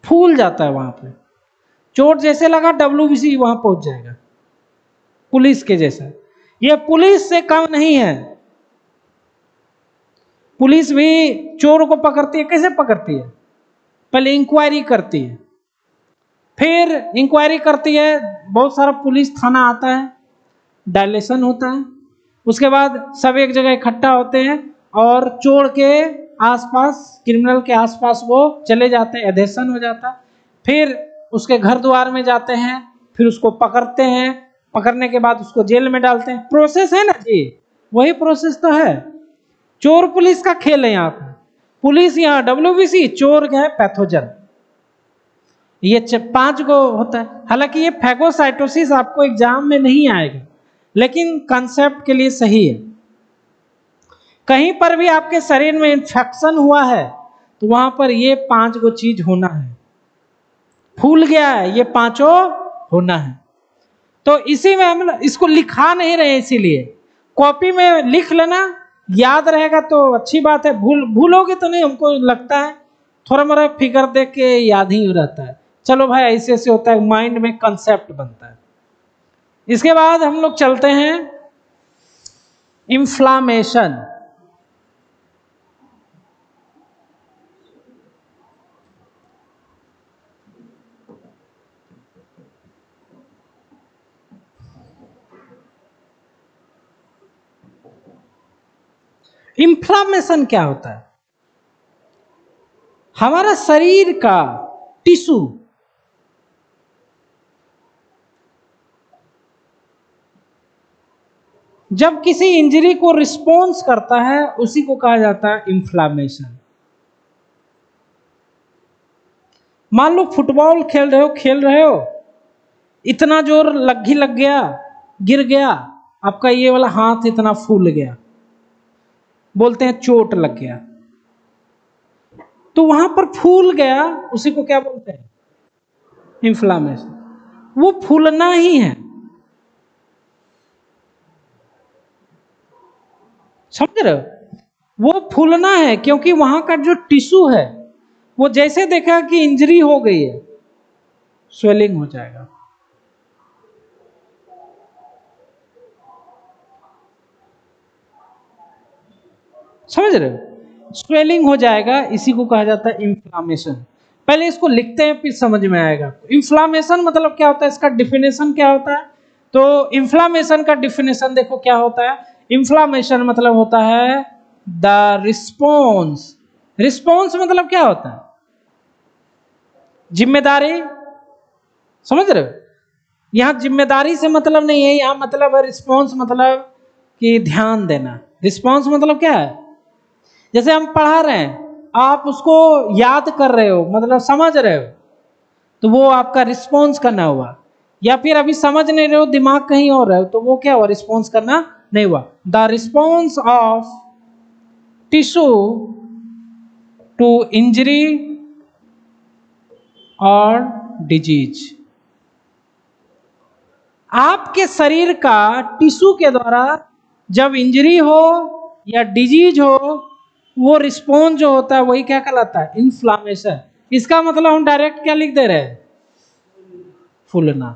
फूल जाता है वहां पे। चोट जैसे लगा WBC वहां पहुंच जाएगा, पुलिस के जैसा। ये पुलिस से कम नहीं है। पुलिस भी चोर को पकड़ती है। कैसे पकड़ती है? पहले इंक्वायरी करती है, फिर इंक्वायरी करती है, बहुत सारा पुलिस थाना आता है, डायलेशन होता है, उसके बाद सब एक जगह इकट्ठा होते हैं और चोर के आसपास, क्रिमिनल के आसपास वो चले जाते हैं, एधेशन हो जाता है। फिर उसके घर द्वार में जाते हैं, फिर उसको पकड़ते हैं, पकड़ने के बाद उसको जेल में डालते हैं। प्रोसेस है ना जी, वही प्रोसेस तो है। चोर पुलिस का खेल है यहाँ पे। पुलिस यहाँ WBC, चोर क्या है? पैथोजन। ये 5 गो होता है। हालांकि ये फैगोसाइटोसिस आपको एग्जाम में नहीं आएगा, लेकिन कंसेप्ट के लिए सही है। कहीं पर भी आपके शरीर में इन्फेक्शन हुआ है तो वहां पर ये 5 गो चीज होना है। फूल गया है, ये 5 होना है। तो इसी में हम इसको लिखा नहीं रहे, इसीलिए कॉपी में लिख लेना, याद रहेगा तो अच्छी बात है। भूलोगे तो नहीं, हमको लगता है थोड़ा मोड़ा फिगर देख के याद ही रहता है। चलो भाई, ऐसे ऐसे होता है, माइंड में कंसेप्ट बनता है। इसके बाद हम लोग चलते हैं इन्फ्लामेशन। इन्फ्लामेशन क्या होता है? हमारा शरीर का टिश्यू जब किसी इंजरी को रिस्पॉन्स करता है, उसी को कहा जाता है इन्फ्लामेशन। मान लो फुटबॉल खेल रहे हो, इतना जोर लग गया, गिर गया, आपका ये वाला हाथ इतना फूल गया, बोलते हैं चोट लग गया। तो वहां पर फूल गया, उसी को क्या बोलते हैं? इन्फ्लामेशन। वो फूलना ही है, समझ रहे हो? वो फूलना है, क्योंकि वहां का जो टिश्यू है वो जैसे देखा कि इंजरी हो गई है, स्वेलिंग हो जाएगा। समझ रहे हो? स्वेलिंग हो जाएगा, इसी को कहा जाता है इन्फ्लामेशन। पहले इसको लिखते हैं, फिर समझ में आएगा। इन्फ्लामेशन मतलब क्या होता है, इसका डिफिनेशन क्या होता है? तो इन्फ्लामेशन का डिफिनेशन देखो क्या होता है। इन्फ्लामेशन मतलब होता है द रिस्पॉन्स। रिस्पॉन्स मतलब क्या होता है? जिम्मेदारी। समझ रहे हो? यहां जिम्मेदारी से मतलब नहीं है, यहां मतलब है रिस्पॉन्स मतलब कि ध्यान देना। रिस्पॉन्स मतलब क्या है? जैसे हम पढ़ा रहे हैं, आप उसको याद कर रहे हो, मतलब समझ रहे हो, तो वो आपका रिस्पॉन्स करना हुआ। या फिर अभी समझ नहीं रहे हो, दिमाग कहीं और है, तो वो क्या हुआ? रिस्पॉन्स करना नहीं हुआ। The response of tissue to injury और डिजीज। आपके शरीर का टिश्यू के द्वारा जब इंजरी हो या डिजीज हो, वो रिस्पॉन्स जो होता है वही क्या कहलाता है, इन्फ्लामेशन। इसका मतलब हम डायरेक्ट क्या लिख दे रहे हैं, फूलना।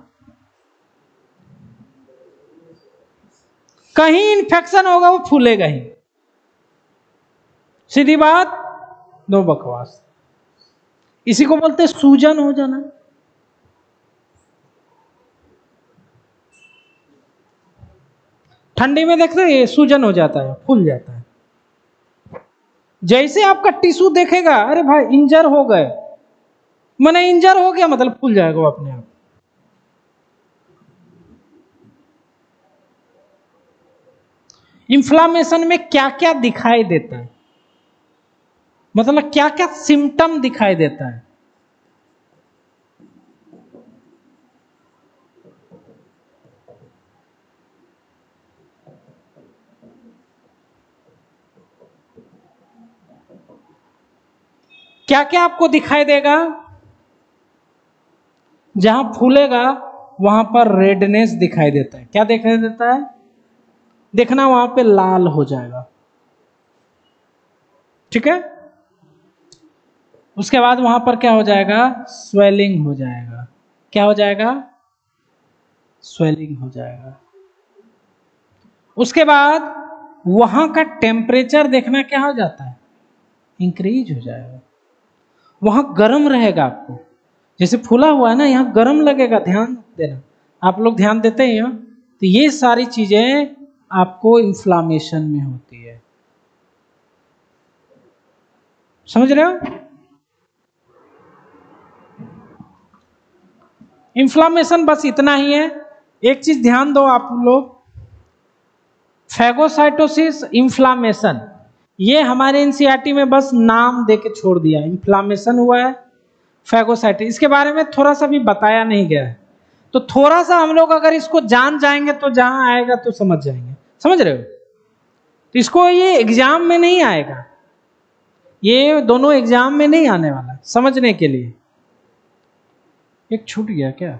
कहीं इन्फेक्शन होगा वो फूलेगा ही, सीधी बात, नो बकवास। इसी को बोलते हैं सूजन हो जाना। ठंडी में देखते हैं ये सूजन हो जाता है, फूल जाता है। जैसे आपका टिश्यू देखेगा, अरे भाई इंजर हो गए, मैंने इंजर हो गया मतलब फूल जाएगा वो अपने आप। इन्फ्लामेशन में क्या क्या दिखाई देता है, मतलब क्या क्या सिम्टम दिखाई देता है। क्या क्या आपको दिखाई देगा, जहां फूलेगा वहां पर रेडनेस दिखाई देता है। क्या दिखाई देता है, देखना वहां पे लाल हो जाएगा, ठीक है। उसके बाद वहां पर क्या हो जाएगा, स्वेलिंग हो जाएगा। क्या हो जाएगा, स्वेलिंग हो जाएगा। उसके बाद वहां का टेम्परेचर देखना क्या हो जाता है, इंक्रीज हो जाएगा। वहां गर्म रहेगा आपको, जैसे फूला हुआ है ना, यहाँ गर्म लगेगा, ध्यान देना, आप लोग ध्यान देते हैं यहाँ। तो ये सारी चीजें आपको इन्फ्लामेशन में होती है, समझ रहे हो। इन्फ्लामेशन बस इतना ही है। एक चीज ध्यान दो आप लोग, फैगोसाइटोसिस, इन्फ्लामेशन, ये हमारे एनसीईआरटी में बस नाम दे के छोड़ दिया, इन्फ्लामेशन हुआ है, फैगोसाइटिस, इसके बारे में थोड़ा सा भी बताया नहीं गया है। तो थोड़ा सा हम लोग अगर इसको जान जाएंगे तो जहां आएगा तो समझ जाएंगे, समझ रहे हो। तो इसको ये एग्जाम में नहीं आएगा, ये दोनों एग्जाम में नहीं आने वाला, समझने के लिए। एक छूट गया क्या,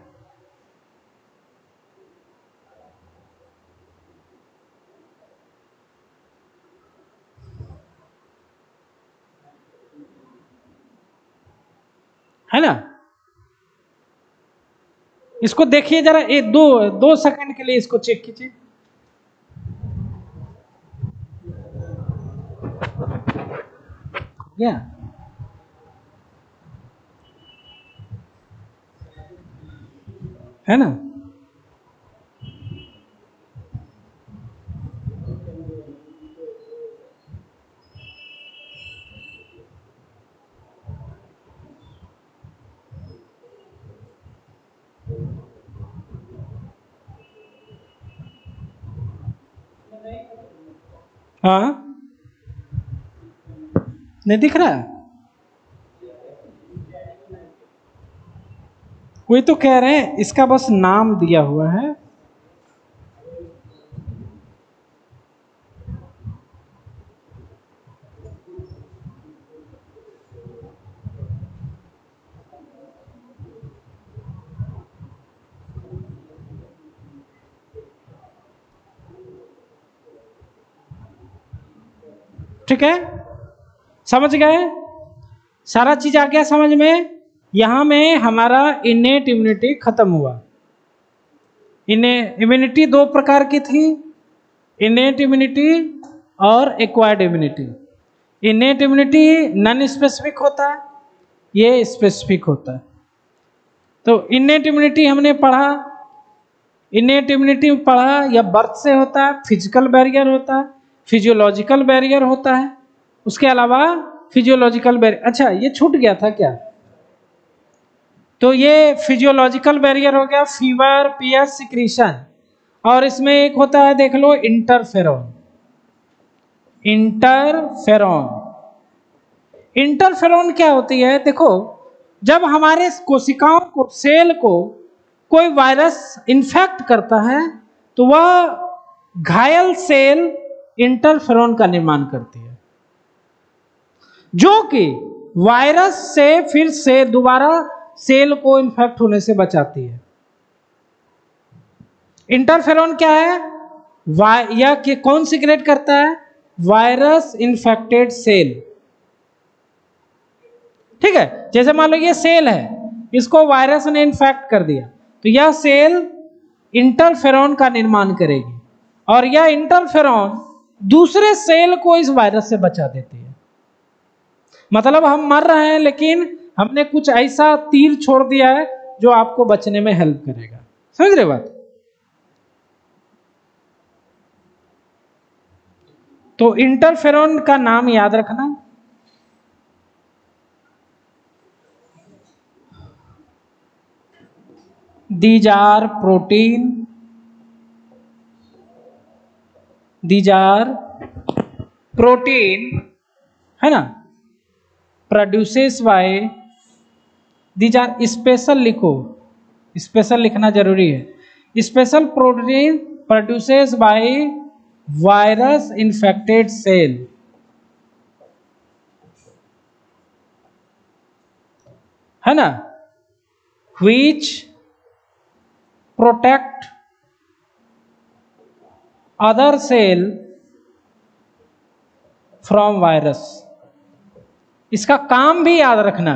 है ना। इसको देखिए जरा, एक दो सेकंड के लिए इसको चेक कीजिए। क्या है ना, हाँ नहीं दिख रहा है, वही तो कह रहे हैं, इसका बस नाम दिया हुआ है। ठीक है, समझ गए, सारा चीज आ गया समझ में। यहां में हमारा इनेट इम्यूनिटी खत्म हुआ। इम्यूनिटी दो प्रकार की थी, इनेट इम्यूनिटी और acquired immunity. Innate immunity non specific होता है, ये स्पेसिफिक होता है। तो इनेट इम्यूनिटी हमने पढ़ा, इनेट इम्यूनिटी पढ़ा, या बर्थ से होता है, फिजिकल बैरियर होता है, फिजियोलॉजिकल बैरियर होता है, उसके अलावा फिजियोलॉजिकल बैरियर। अच्छा ये छूट गया था क्या, तो ये फिजियोलॉजिकल बैरियर हो गया, फीवर, पीएस, सिक्रीशन। और इसमें एक होता है, देख लो, इंटरफेरॉन। इंटरफेरॉन, इंटरफेरॉन क्या होती है, देखो, जब हमारे कोशिकाओं को, सेल को कोई वायरस इन्फेक्ट करता है तो वह घायल सेल इंटरफेरॉन का निर्माण करती है, जो कि वायरस से फिर से दोबारा सेल को इन्फेक्ट होने से बचाती है। इंटरफेरॉन क्या है, यह कौन सिक्रेट करता है, वायरस इन्फेक्टेड सेल। ठीक है, जैसे मान लो ये सेल है, इसको वायरस ने इन्फेक्ट कर दिया, तो यह सेल इंटरफेरॉन का निर्माण करेगी और यह इंटरफेरॉन दूसरे सेल को इस वायरस से बचा देती है। मतलब हम मर रहे हैं लेकिन हमने कुछ ऐसा तीर छोड़ दिया है जो आपको बचने में हेल्प करेगा। समझ रहे बात? तो इंटरफेरॉन का नाम याद रखना। These are protein, है ना, produces by, these are special, लिखो स्पेशल लिखना जरूरी है, special protein produces by virus infected cell, है ना, which protect other cell from virus. इसका काम भी याद रखना,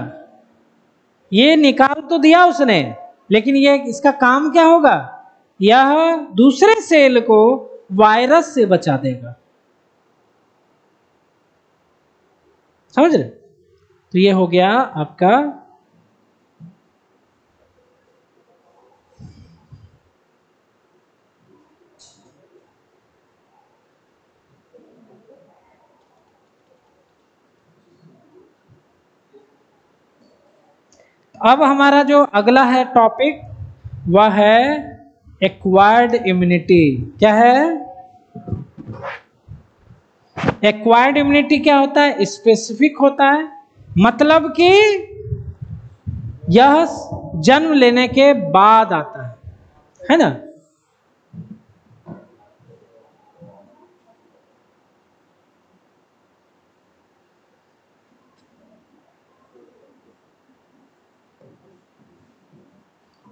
ये निकाल तो दिया उसने, लेकिन ये इसका काम क्या होगा, यह दूसरे सेल को वायरस से बचा देगा। समझ रहे? तो ये हो गया आपका अब हमारा जो अगला है टॉपिक वह है एक्वायर्ड इम्यूनिटी। क्या है? एक्वायर्ड इम्यूनिटी क्या होता है? स्पेसिफिक होता है, मतलब कि यह जन्म लेने के बाद आता है ना।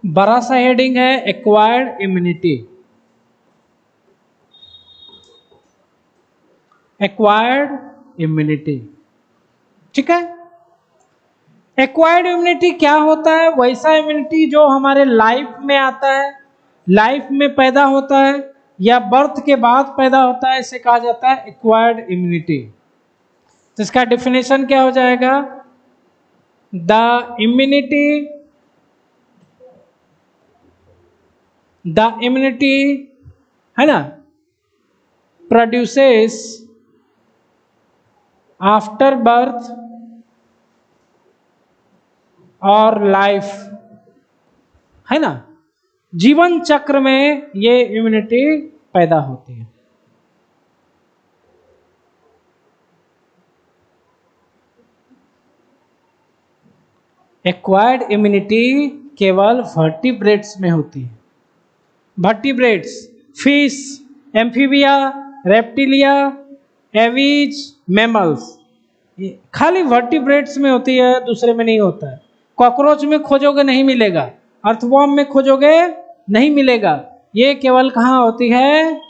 बड़ा सा हेडिंग है एक्वायर्ड इम्यूनिटी। एक्वायर्ड इम्यूनिटी, ठीक है। एक्वायर्ड इम्यूनिटी क्या होता है? वैसा इम्यूनिटी जो हमारे लाइफ में आता है, लाइफ में पैदा होता है या बर्थ के बाद पैदा होता है, इसे कहा जाता है एक्वायर्ड इम्यूनिटी। तो इसका डेफिनेशन क्या हो जाएगा? द इम्यूनिटी है ना, प्रोड्यूसेस आफ्टर बर्थ और लाइफ, है ना, जीवन चक्र में ये इम्यूनिटी पैदा होती है। एक्वायर्ड इम्यूनिटी केवल वर्टिब्रेट्स में होती है। Vertebrates, fish, amphibia, reptilia, aves, mammals, खाली वर्टिब्रेट्स में होती है, दूसरे में नहीं होता है। कॉकरोच में खोजोगे नहीं मिलेगा, अर्थवॉर्म में खोजोगे नहीं मिलेगा, ये केवल कहाँ होती है?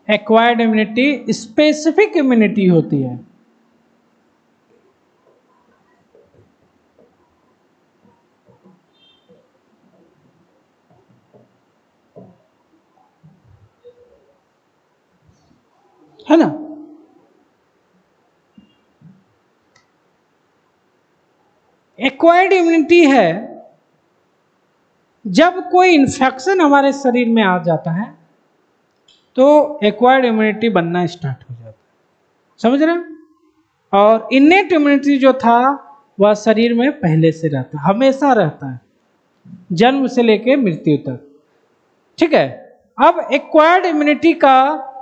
एक्वायर्ड इम्यूनिटी स्पेसिफिक इम्यूनिटी होती है। है ना। एक्वायर्ड इम्यूनिटी है जब कोई इन्फेक्शन हमारे शरीर में आ जाता है तो एक्वायर्ड इम्यूनिटी बनना स्टार्ट हो जाता है। समझ रहे हैं? और इनेट इम्यूनिटी जो था वह शरीर में पहले से रहता है, हमेशा रहता है, जन्म से लेकर मृत्यु तक। ठीक है। अब एक्वायर्ड इम्यूनिटी का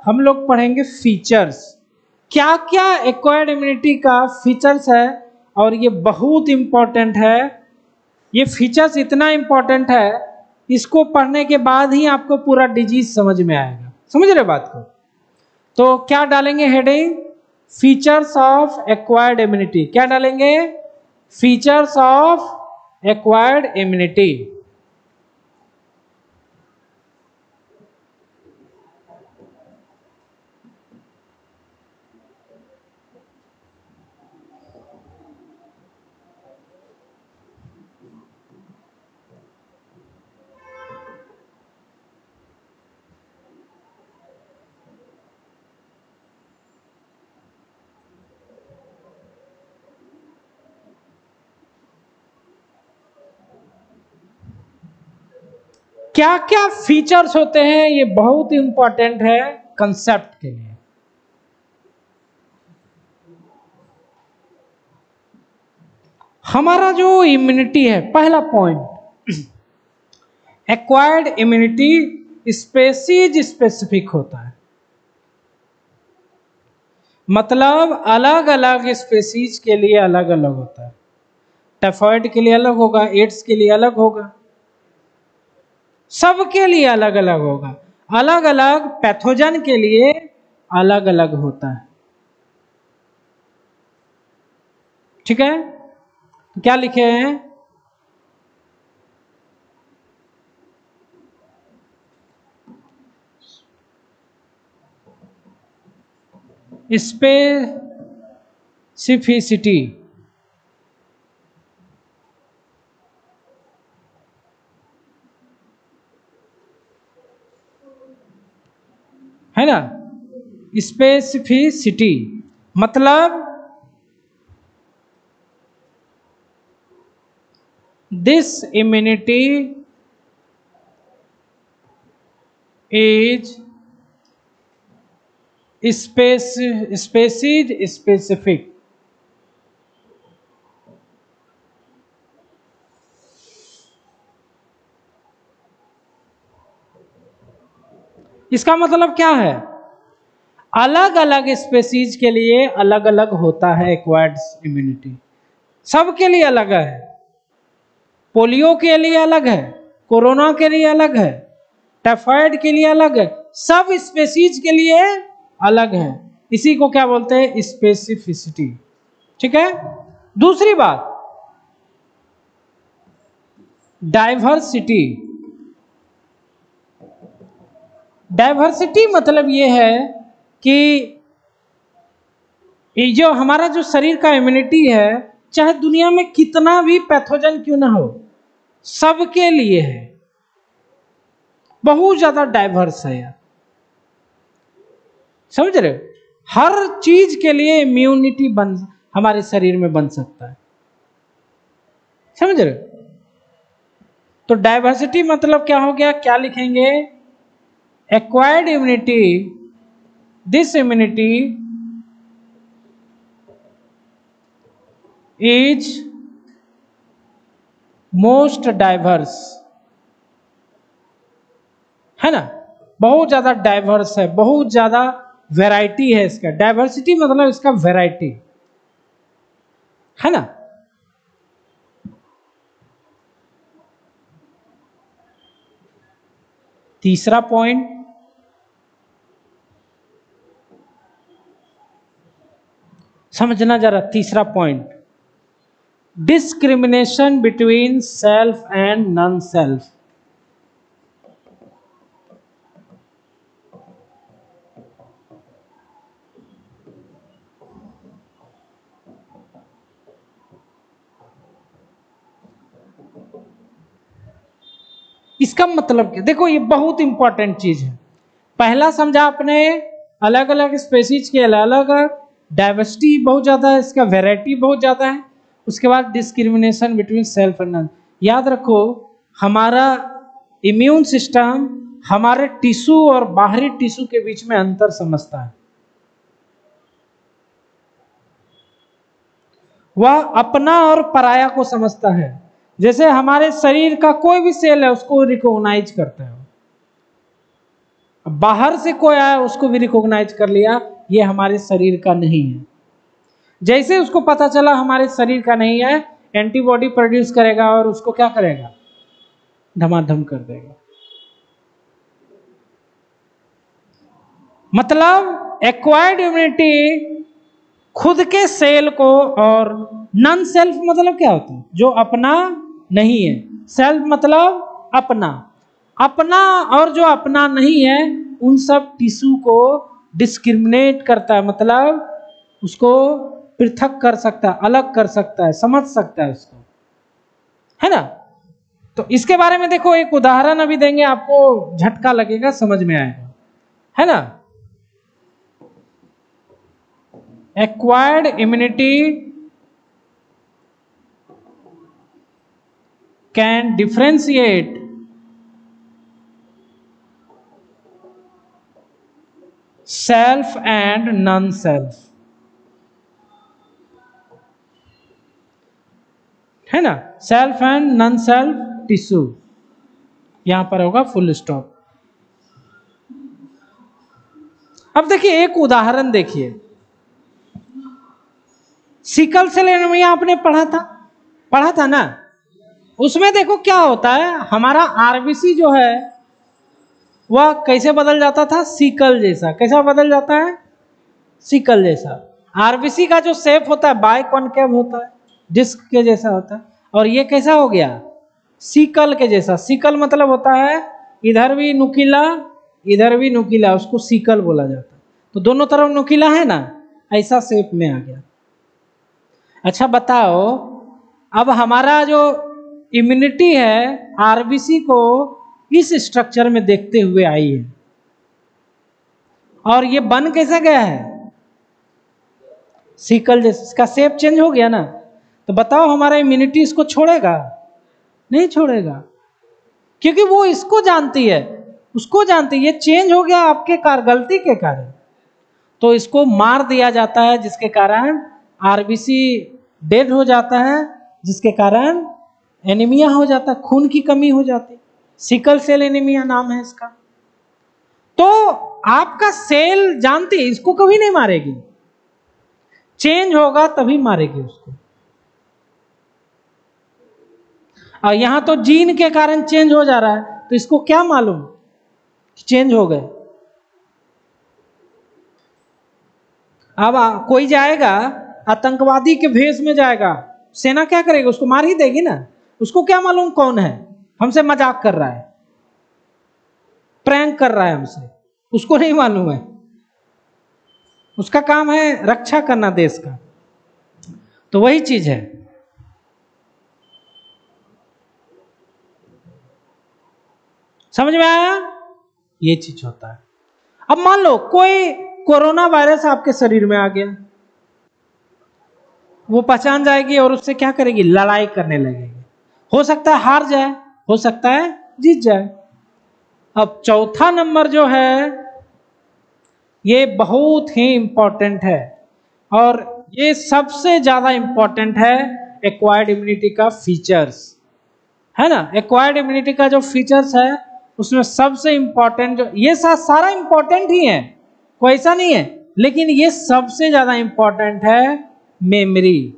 हम लोग पढ़ेंगे फीचर्स। क्या क्या एक्वायर्ड इम्यूनिटी का फीचर्स है और ये बहुत इम्पोर्टेंट है, ये फीचर्स इतना इम्पोर्टेंट है, इसको पढ़ने के बाद ही आपको पूरा डिजीज समझ में आएगा। समझ रहे बात को? तो क्या डालेंगे heading? Features of acquired immunity. क्या डालेंगे? Features of acquired immunity. क्या क्या फीचर्स होते हैं, ये बहुत इंपॉर्टेंट है कंसेप्ट के लिए। हमारा जो इम्यूनिटी है, पहला point, acquired immunity species specific होता है। मतलब अलग अलग स्पेसीज के लिए अलग अलग होता है। टाइफाइड के लिए अलग होगा, एड्स के लिए अलग होगा, सबके लिए अलग अलग होगा। अलग अलग पैथोजन के लिए अलग अलग होता है। ठीक है, तो क्या लिखे हैं? स्पेसिफिसिटी, है ना? स्पेसिफिसिटी मतलब this immunity is species specific. इसका मतलब क्या है? अलग अलग स्पेसीज के लिए अलग अलग होता है एक्वायर्ड इम्यूनिटी, सबके लिए अलग है। पोलियो के लिए अलग है, कोरोना के लिए अलग है, टाइफाइड के लिए अलग है, सब स्पेसीज के लिए अलग है। इसी को क्या बोलते हैं? स्पेसिफिसिटी। ठीक है। दूसरी बात, डाइवर्सिटी। डाइवर्सिटी मतलब ये है कि ये जो हमारा जो शरीर का इम्यूनिटी है, चाहे दुनिया में कितना भी पैथोजन क्यों ना हो, सबके लिए है। बहुत ज्यादा डाइवर्स है यार, समझ रहे हो? हर चीज के लिए इम्यूनिटी हमारे शरीर में बन सकता है। समझ रहे हो? तो डाइवर्सिटी मतलब क्या हो गया? क्या लिखेंगे? Acquired immunity, this immunity is most diverse, है ना? बहुत ज्यादा डाइवर्स है, बहुत ज्यादा वैरायटी है इसका। डाइवर्सिटी मतलब इसका वैरायटी, है ना? तीसरा पॉइंट, समझना जरा। तीसरा point, discrimination between self and non self. इसका मतलब क्या? देखो ये बहुत इंपॉर्टेंट चीज है। पहला समझा आपने, अलग अलग स्पेसीज के अलग अलग डाइवर्सिटी बहुत ज्यादा है, इसका वैरायटी बहुत ज्यादा है। उसके बाद discrimination between self and non. याद रखो, हमारा इम्यून सिस्टम हमारे टिश्यू और बाहरी टिश्यू के बीच में अंतर समझता है। वह अपना और पराया को समझता है। जैसे हमारे शरीर का कोई भी सेल है, उसको रिकॉग्नाइज करता है। बाहर से कोई आया, उसको भी रिकॉग्नाइज कर लिया, ये हमारे शरीर का नहीं है। जैसे उसको पता चला हमारे शरीर का नहीं है, एंटीबॉडी प्रोड्यूस करेगा और उसको क्या करेगा, धमाधम कर देगा। मतलब एक्वायर्ड इम्यूनिटी खुद के सेल को, और नॉन सेल्फ मतलब क्या होता है, जो अपना नहीं है, सेल्फ मतलब अपना, अपना और जो अपना नहीं है उन सब टिश्यू को डिस्क्रिमिनेट करता है, मतलब उसको पृथक कर सकता है, अलग कर सकता है, समझ सकता है उसको, है ना। तो इसके बारे में देखो, एक उदाहरण अभी देंगे, आपको झटका लगेगा, समझ में आएगा, है ना। Acquired immunity can differentiate self and non self, है ना, self and non self tissue, यहां पर होगा फुल स्टॉप। अब देखिए एक उदाहरण देखिए, सिकल सेल एनीमिया आपने पढ़ा था ना। उसमें देखो क्या होता है, हमारा आरबीसी जो है वह कैसे बदल जाता था, सिकल जैसा। कैसा बदल जाता है, सिकल जैसा। आरबीसी का जो शेप होता है बाइकॉन्केव होता है, डिस्क के जैसा होता है, और ये कैसा हो गया, सिकल के जैसा। सिकल मतलब होता है इधर भी नुकीला इधर भी नुकीला, उसको सिकल बोला जाता है। तो दोनों तरफ नुकीला है ना, ऐसा शेप में आ गया। अच्छा बताओ, अब हमारा जो इम्यूनिटी है आरबीसी को इस स्ट्रक्चर में देखते हुए आई है, और ये बन कैसा गया है, सिकल जैसे। इसका शेप चेंज हो गया ना। तो बताओ हमारा इम्यूनिटी इसको छोड़ेगा, नहीं छोड़ेगा, क्योंकि वो इसको जानती है, उसको जानती है। ये चेंज हो गया आपके गलती के कारण, तो इसको मार दिया जाता है, जिसके कारण आरबीसी डेड हो जाता है, जिसके कारण एनीमिया हो जाता है, खून की कमी हो जाती है। सिकल सेल एनीमिया नाम है इसका। तो आपका सेल जानती है, इसको कभी नहीं मारेगी, चेंज होगा तभी मारेगी उसको। और यहां तो जीन के कारण चेंज हो जा रहा है, तो इसको क्या मालूम कि चेंज हो गए। अब कोई जाएगा आतंकवादी के भेष में जाएगा, सेना क्या करेगी, उसको मार ही देगी ना। उसको क्या मालूम कौन है, हमसे मजाक कर रहा है, प्रैंक कर रहा है हमसे, उसको नहीं मालूम है। उसका काम है रक्षा करना देश का। तो वही चीज है। समझ में आया, ये चीज होता है। अब मान लो कोई कोरोना वायरस आपके शरीर में आ गया, वो पहचान जाएगी और उससे क्या करेगी, लड़ाई करने लगेगी। हो सकता है हार जाए, हो सकता है जीत जाए। अब चौथा नंबर जो है ये बहुत ही इंपॉर्टेंट है, और ये सबसे ज्यादा इंपॉर्टेंट है एक्वायर्ड इम्यूनिटी का फीचर्स, है ना। एक्वायर्ड इम्यूनिटी का जो फीचर्स है उसमें सबसे इंपॉर्टेंट जो, ये सारा इंपॉर्टेंट ही है, कोई ऐसा नहीं है, लेकिन ये सबसे ज्यादा इंपॉर्टेंट है मेमोरी।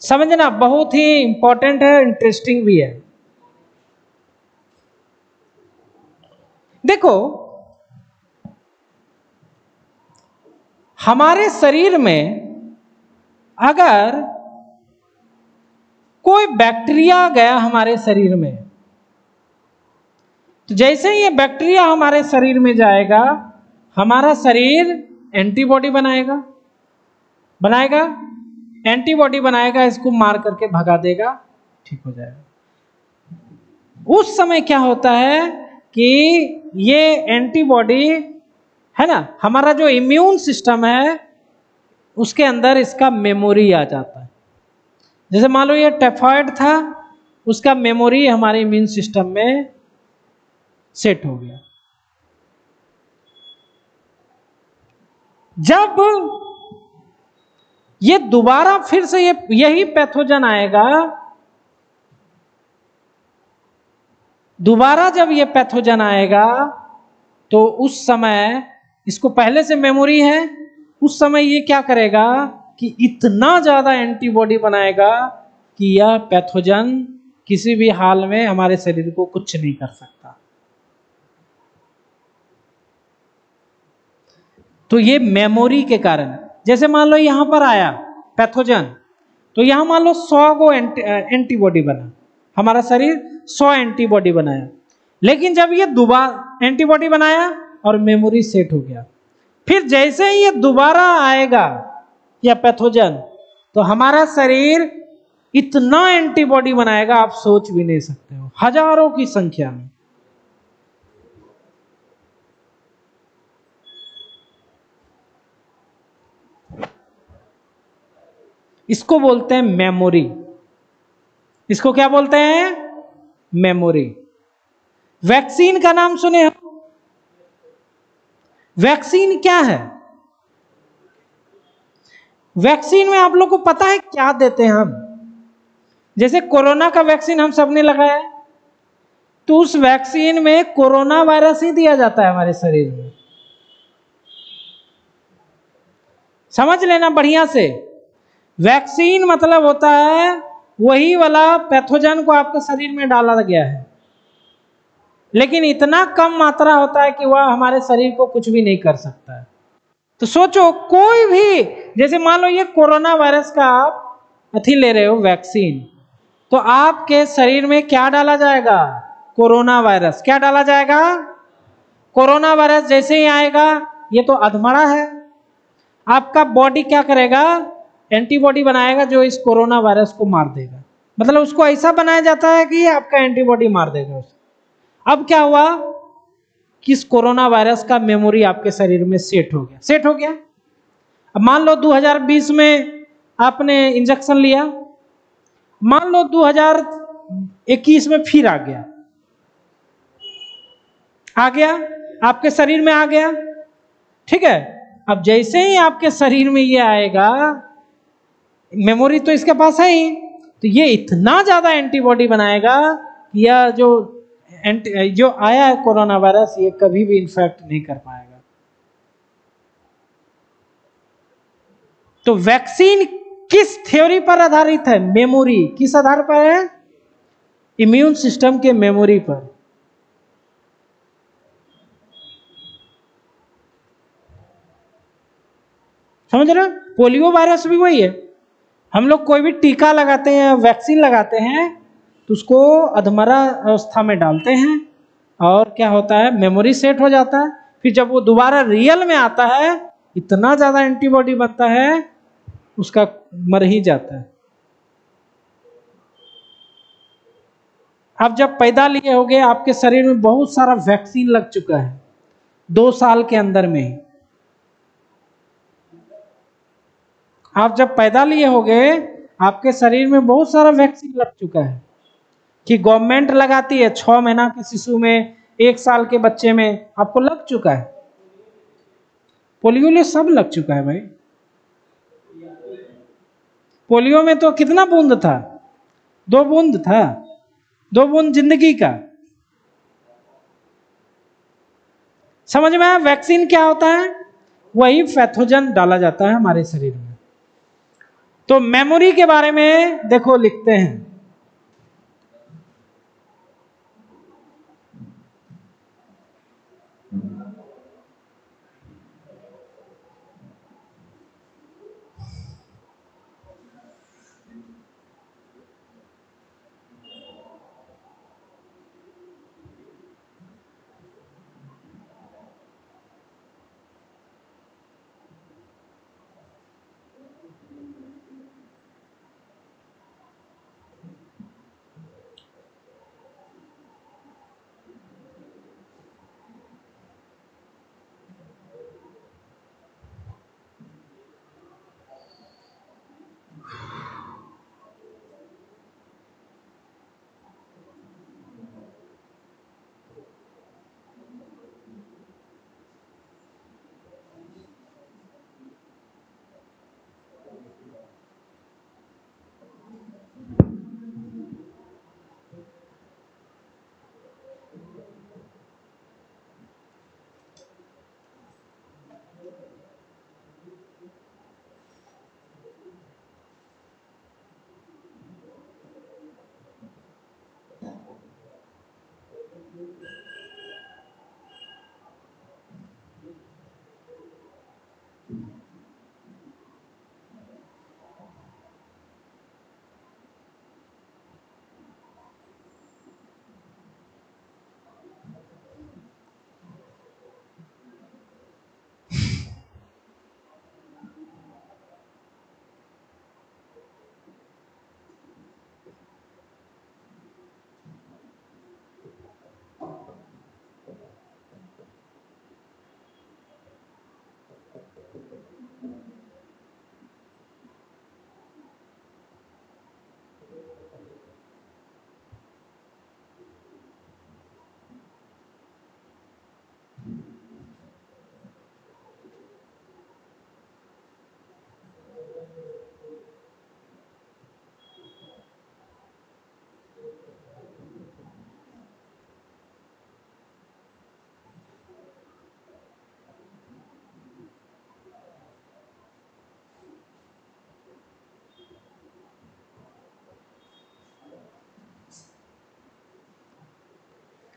समझना, बहुत ही इंपॉर्टेंट है, इंटरेस्टिंग भी है। देखो हमारे शरीर में अगर कोई बैक्टीरिया गया हमारे शरीर में, तो जैसे ही ये बैक्टीरिया हमारे शरीर में जाएगा, हमारा शरीर एंटीबॉडी बनाएगा, एंटीबॉडी बनाएगा, इसको मार करके भगा देगा, ठीक हो जाएगा। उस समय क्या होता है कि ये एंटीबॉडी है ना, हमारा जो इम्यून सिस्टम है उसके अंदर इसका मेमोरी आ जाता है। जैसे मान लो ये टाइफाइड था, उसका मेमोरी हमारे इम्यून सिस्टम में सेट हो गया। जब ये दोबारा फिर से यही पैथोजन आएगा, दोबारा जब ये पैथोजन आएगा, तो उस समय इसको पहले से मेमोरी है, उस समय ये क्या करेगा कि इतना ज्यादा एंटीबॉडी बनाएगा कि यह पैथोजन किसी भी हाल में हमारे शरीर को कुछ नहीं कर सकता। तो ये मेमोरी के कारण, जैसे मान लो यहां पर आया पैथोजन, तो यहां मान लो 100 को एंटीबॉडी बना, हमारा शरीर 100 एंटीबॉडी बनाया, लेकिन जब ये दोबारा एंटीबॉडी बनाया और मेमोरी सेट हो गया, फिर जैसे ही ये दोबारा आएगा या पैथोजन, तो हमारा शरीर इतना एंटीबॉडी बनाएगा आप सोच भी नहीं सकते हो, हजारों की संख्या में। इसको बोलते हैं मेमोरी। इसको क्या बोलते हैं? मेमोरी। वैक्सीन का नाम सुने हो? वैक्सीन क्या है? वैक्सीन में आप लोग को पता है क्या देते हैं हम? जैसे कोरोना का वैक्सीन हम सबने लगाया, तो उस वैक्सीन में कोरोना वायरस ही दिया जाता है हमारे शरीर में। समझ लेना बढ़िया से, वैक्सीन मतलब होता है वही वाला पैथोजन को आपके शरीर में डाला गया है, लेकिन इतना कम मात्रा होता है कि वह हमारे शरीर को कुछ भी नहीं कर सकता है। तो सोचो कोई भी, जैसे मान लो ये कोरोना वायरस का आप अथी ले रहे हो वैक्सीन, तो आपके शरीर में क्या डाला जाएगा? Corona virus. क्या डाला जाएगा? Corona virus. जैसे ही आएगा, ये तो अधमरा है, आपका बॉडी क्या करेगा? एंटीबॉडी बनाएगा जो इस कोरोना वायरस को मार देगा। मतलब उसको ऐसा बनाया जाता है कि आपका एंटीबॉडी मार देगा उसको। अब क्या हुआ कि इस कोरोना वायरस का मेमोरी आपके शरीर में सेट हो गया। सेट हो गया। अब मान लो 2020 में आपने इंजेक्शन लिया, मान लो 2021 में फिर आ गया, आपके शरीर में आ गया, ठीक है। अब जैसे ही आपके शरीर में ये आएगा, मेमोरी तो इसके पास है ही, तो ये इतना ज्यादा एंटीबॉडी बनाएगा, यह जो आया है कोरोना वायरस, ये कभी भी इन्फेक्ट नहीं कर पाएगा। तो वैक्सीन किस थ्योरी पर आधारित है? मेमोरी। किस आधार पर है? इम्यून सिस्टम के मेमोरी पर। समझ रहे हो? पोलियो वायरस भी वही है। हम लोग कोई भी टीका लगाते हैं, वैक्सीन लगाते हैं, तो उसको अधमरा अवस्था में डालते हैं और क्या होता है? मेमोरी सेट हो जाता है। फिर जब वो दोबारा रियल में आता है, इतना ज्यादा एंटीबॉडी बनता है, उसका मर ही जाता है। आप जब पैदा लिए होगे, आपके शरीर में बहुत सारा वैक्सीन लग चुका है 2 साल के अंदर में ही। आप जब पैदा लिए होगे, आपके शरीर में बहुत सारा वैक्सीन लग चुका है, कि गवर्नमेंट लगाती है 6 महीना के शिशु में, 1 साल के बच्चे में आपको लग चुका है। पोलियो लिए सब लग चुका है भाई। पोलियो में तो कितना बूंद था? 2 बूंद था। 2 बूंद जिंदगी का। समझ में आया? वैक्सीन क्या होता है? वही पैथोजन डाला जाता है हमारे शरीर में। तो मेमोरी के बारे में देखो लिखते हैं,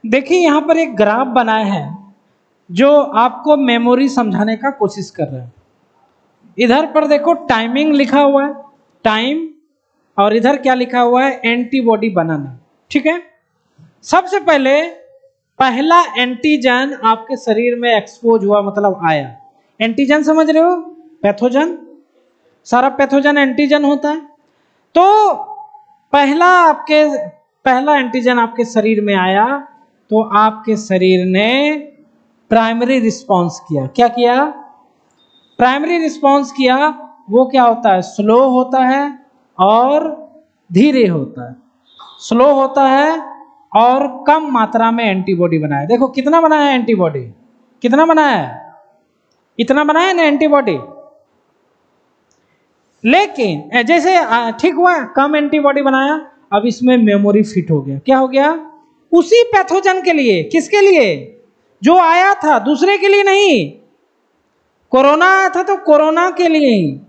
देखिए यहाँ पर एक ग्राफ बनाया है जो आपको मेमोरी समझाने का कोशिश कर रहा है। इधर पर देखो टाइमिंग लिखा हुआ है, टाइम, और इधर क्या लिखा हुआ है, एंटीबॉडी बनाना। ठीक है, सबसे पहले पहला एंटीजन आपके शरीर में एक्सपोज हुआ, मतलब आया। एंटीजन समझ रहे हो, पैथोजन, सारा पैथोजन एंटीजन होता है। तो पहला एंटीजन आपके शरीर में आया तो आपके शरीर ने प्राइमरी रिस्पॉन्स किया। क्या किया? प्राइमरी रिस्पॉन्स किया। वो क्या होता है, स्लो होता है और धीरे होता है। स्लो होता है और कम मात्रा में एंटीबॉडी बनाया। देखो कितना बनाया है एंटीबॉडी, कितना बनाया है, इतना बनाया ना एंटीबॉडी। लेकिन जैसे ठीक हुआ, कम एंटीबॉडी बनाया, अब इसमें मेमोरी फिट हो गया। क्या हो गया? उसी पैथोजन के लिए। किसके लिए? जो आया था, दूसरे के लिए नहीं। कोरोना आया था तो कोरोना के लिए ही।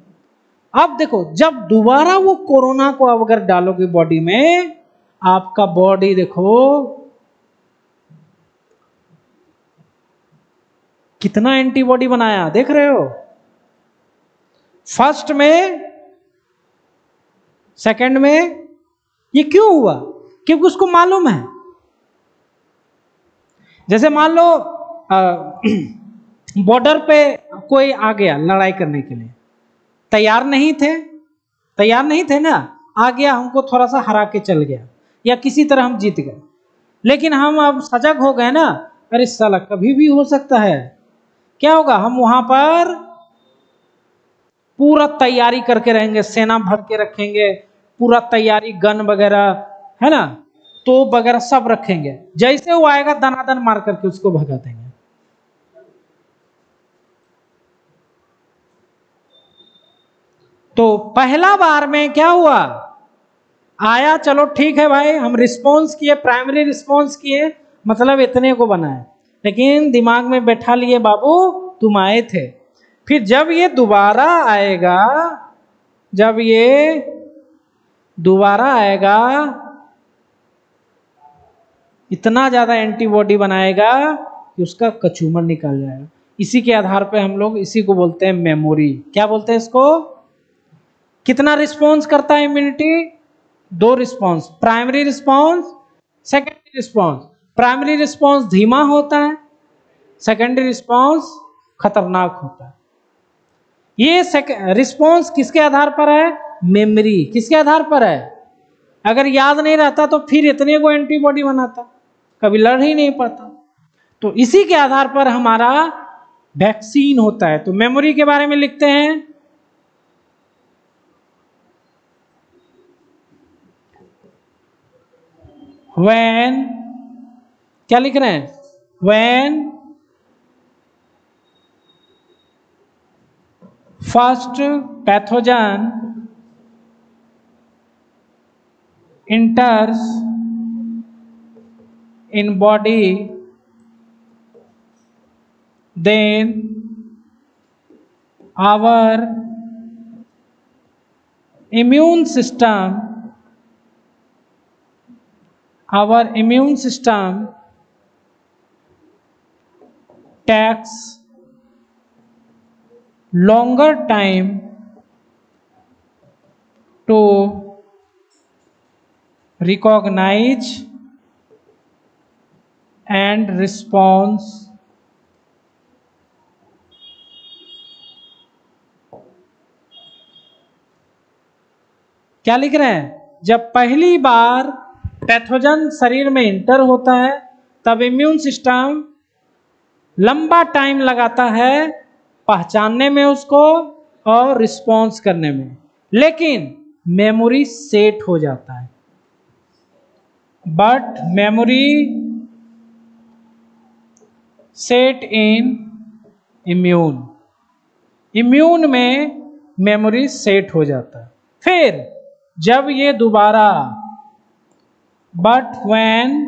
अब देखो, जब दोबारा वो कोरोना को अब अगर डालोगे बॉडी में, आपका बॉडी देखो कितना एंटीबॉडी बनाया, देख रहे हो? फर्स्ट में, सेकंड में। ये क्यों हुआ? क्योंकि उसको मालूम है। जैसे मान लो बॉर्डर पे कोई आ गया लड़ाई करने के लिए, तैयार नहीं थे ना, आ गया, हमको थोड़ा सा हरा के चल गया, या किसी तरह हम जीत गए। लेकिन हम अब सजग हो गए ना, अरे साला कभी भी हो सकता है। क्या होगा? हम वहां पर पूरा तैयारी करके रहेंगे, सेना भर के रखेंगे, पूरा तैयारी, गन वगैरह है ना, तोप वगैरह सब रखेंगे। जैसे वो आएगा दनादन मार करके उसको भगा देंगे। तो पहला बार में क्या हुआ, आया, चलो ठीक है भाई, हम रिस्पॉन्स किए, प्राइमरी रिस्पॉन्स किए, मतलब इतने को बनाए। लेकिन दिमाग में बैठा लिए, बाबू तुम आए थे। फिर जब ये दोबारा आएगा, जब ये दोबारा आएगा, इतना ज्यादा एंटीबॉडी बनाएगा कि उसका कचूमर निकल जाएगा। इसी के आधार पे हम लोग इसी को बोलते हैं मेमोरी। क्या बोलते हैं इसको? कितना रिस्पॉन्स करता है इम्यूनिटी? दो response, primary response, secondary response. Primary response धीमा होता है, सेकेंडरी रिस्पॉन्स खतरनाक होता है। ये रिस्पॉन्स किसके आधार पर है? मेमोरी। किसके आधार पर है? अगर याद नहीं रहता तो फिर इतने को एंटीबॉडी बनाता, कभी लड़ ही नहीं पाता। तो इसी के आधार पर हमारा वैक्सीन होता है। तो मेमोरी के बारे में लिखते हैं, when, क्या लिख रहे हैं? when first pathogen enters in body, then our immune system takes longer time to recognize and response क्या लिख रहे हैं? जब पहली बार पैथोजन शरीर में इंटर होता है तब इम्यून सिस्टम लंबा टाइम लगाता है पहचानने में उसको और रिस्पॉन्स करने में, लेकिन मेमोरी सेट हो जाता है। But memory set in immune में मेमोरी सेट हो जाता है। फिर जब ये दोबारा, but when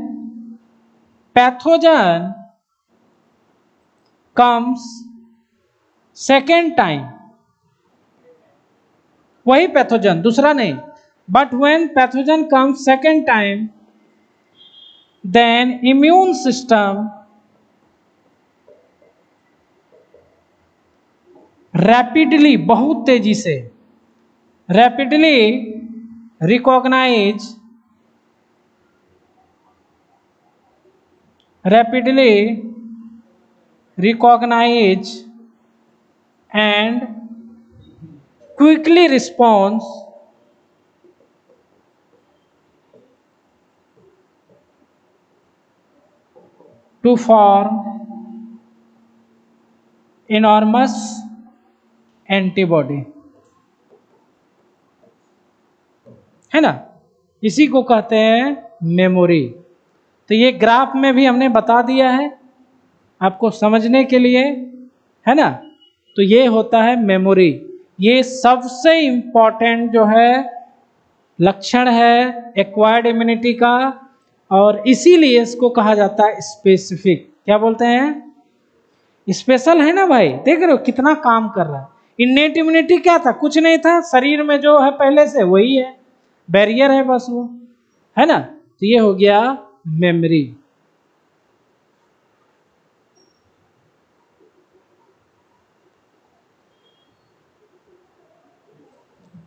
pathogen comes second time, वही पैथोजन, दूसरा नहीं, but when pathogen comes second time then immune system rapidly, बहुत तेजी से, rapidly recognise, rapidly recognize and quickly responds to form enormous antibody, है ना, इसी को कहते हैं मेमोरी। तो ये ग्राफ में भी हमने बता दिया है आपको समझने के लिए, है ना। तो ये होता है मेमोरी, ये सबसे इम्पोर्टेंट जो है लक्षण है एक्वायर्ड इम्यूनिटी का, और इसीलिए इसको कहा जाता है स्पेसिफिक। क्या बोलते हैं? स्पेशल, है ना भाई। देख रहे हो कितना काम कर रहा है। इन्नेट इम्यूनिटी क्या था? कुछ नहीं था, शरीर में जो है पहले से वही है, बैरियर है बस वो, है ना। तो ये हो गया मेमोरी।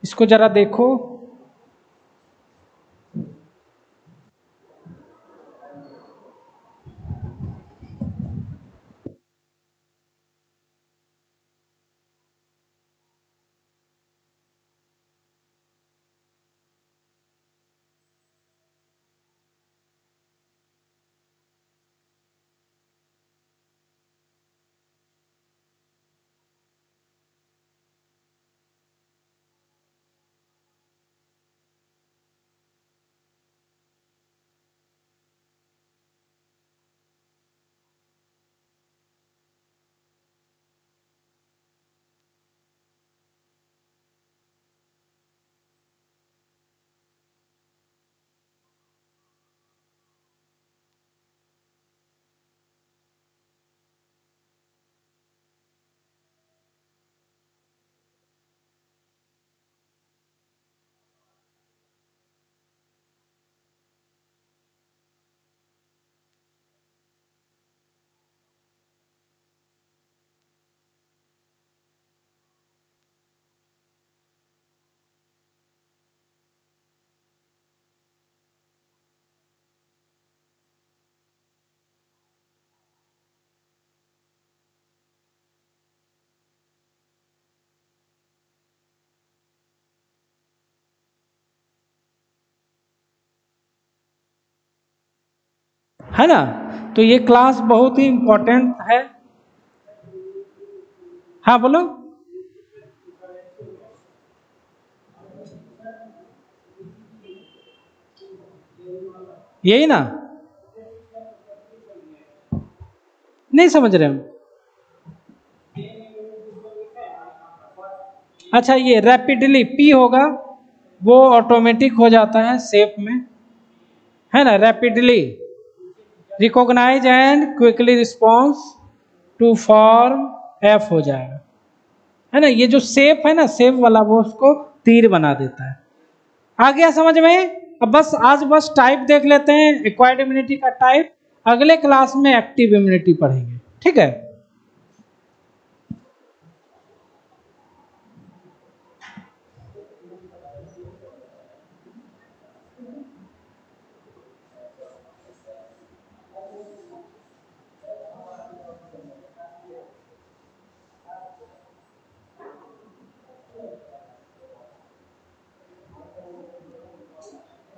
इसको जरा देखो, है ना। तो ये क्लास बहुत ही इंपॉर्टेंट है। हाँ बोलो। यही ना, नहीं समझ रहे हम। अच्छा, ये रैपिडली पी होगा, वो ऑटोमेटिक हो जाता है सेफ में, है ना। Rapidly recognise and quickly response to form, F हो जाएगा, है ना। ये जो सेफ है ना, सेफ वाला, वो उसको तीर बना देता है। आ गया समझ में? अब बस आज बस टाइप देख लेते हैं एक्वायर्ड इम्यूनिटी का टाइप, अगले क्लास में एक्टिव इम्यूनिटी पढ़ेंगे, ठीक है।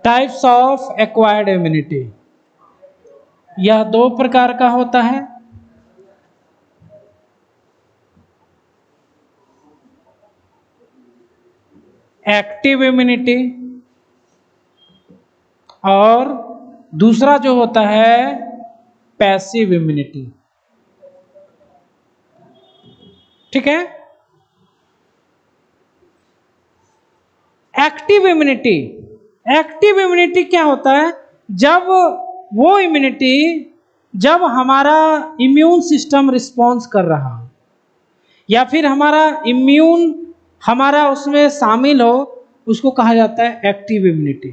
टाइप्स ऑफ एक्वायर्ड इम्यूनिटी, यह दो प्रकार का होता है। एक्टिव इम्यूनिटी, और दूसरा जो होता है पैसिव इम्यूनिटी, ठीक है। एक्टिव इम्यूनिटी, एक्टिव इम्यूनिटी क्या होता है? जब वो इम्यूनिटी, जब हमारा इम्यून सिस्टम रिस्पॉन्स कर रहा हो, या फिर हमारा इम्यून हमारा उसमें शामिल हो, उसको कहा जाता है एक्टिव इम्यूनिटी,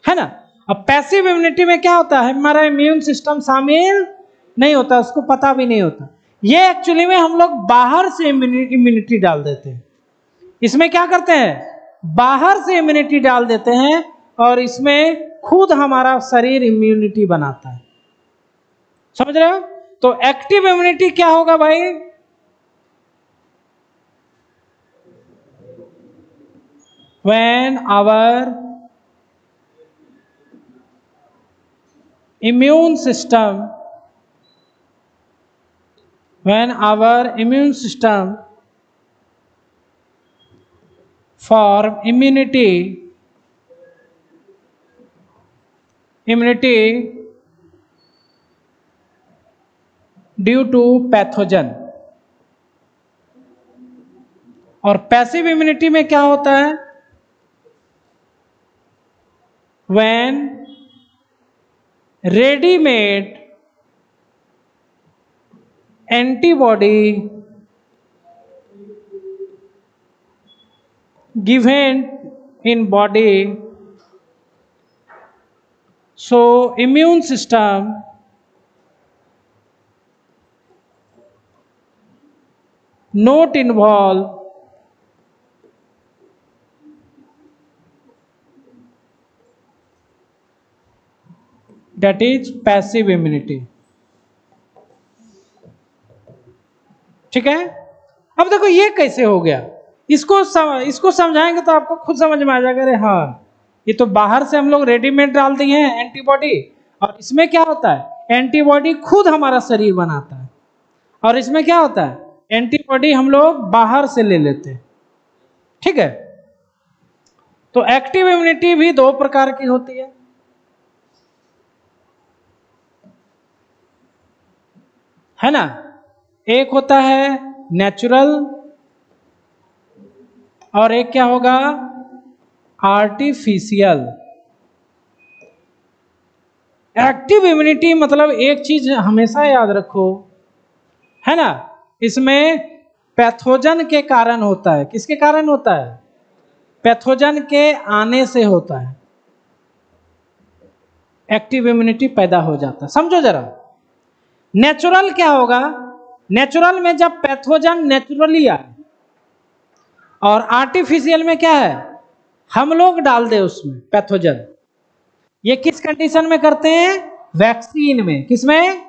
है ना। अब पैसिव इम्यूनिटी में क्या होता है, हमारा इम्यून सिस्टम शामिल नहीं होता, उसको पता भी नहीं होता। ये एक्चुअली में हम लोग बाहर से इम्यूनिटी डाल देते हैं। इसमें क्या करते हैं, बाहर से इम्यूनिटी डाल देते हैं और इसमें खुद हमारा शरीर इम्यूनिटी बनाता है। समझ रहे हो? तो एक्टिव इम्यूनिटी क्या होगा भाई, when our immune system form immunity due to pathogen। और पैसिव इम्यूनिटी में क्या होता है, when ready-made antibody given in body, so immune system not involved that is passive immunity। ठीक है? अब देखो ये कैसे हो गया, इसको समझाएंगे तो आपको खुद समझ में आ जाएगा। अरे हाँ, ये तो बाहर से हम लोग रेडीमेड डाल दिए हैं एंटीबॉडी, और इसमें क्या होता है, एंटीबॉडी खुद हमारा शरीर बनाता है। और इसमें क्या होता है, एंटीबॉडी हम लोग बाहर से ले लेते हैं। ठीक है? तो एक्टिव इम्यूनिटी भी दो प्रकार की होती है ना? एक होता है नेचुरल और एक क्या होगा, आर्टिफिशियल। एक्टिव इम्यूनिटी मतलब एक चीज हमेशा याद रखो, है ना, इसमें पैथोजन के कारण होता है। किसके कारण होता है, पैथोजन के आने से होता है, एक्टिव इम्यूनिटी पैदा हो जाता है। समझो जरा, नेचुरल क्या होगा, नेचुरल में जब पैथोजन नेचुरली आए, और आर्टिफिशियल में क्या है, हम लोग डाल दे उसमें पैथोजन। ये किस कंडीशन में करते हैं, वैक्सीन में। किसमें,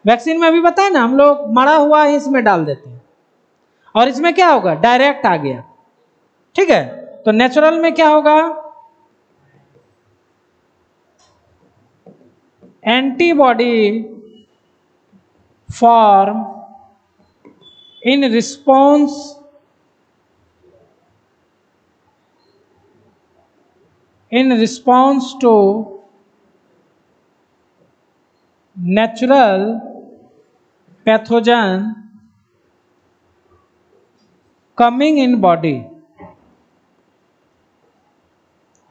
वैक्सीन में अभी बताया ना, हम लोग मरा हुआ ही इसमें डाल देते हैं, और इसमें क्या होगा, डायरेक्ट आ गया। ठीक है? तो नेचुरल में क्या होगा, antibody form in response to natural pathogen coming in body,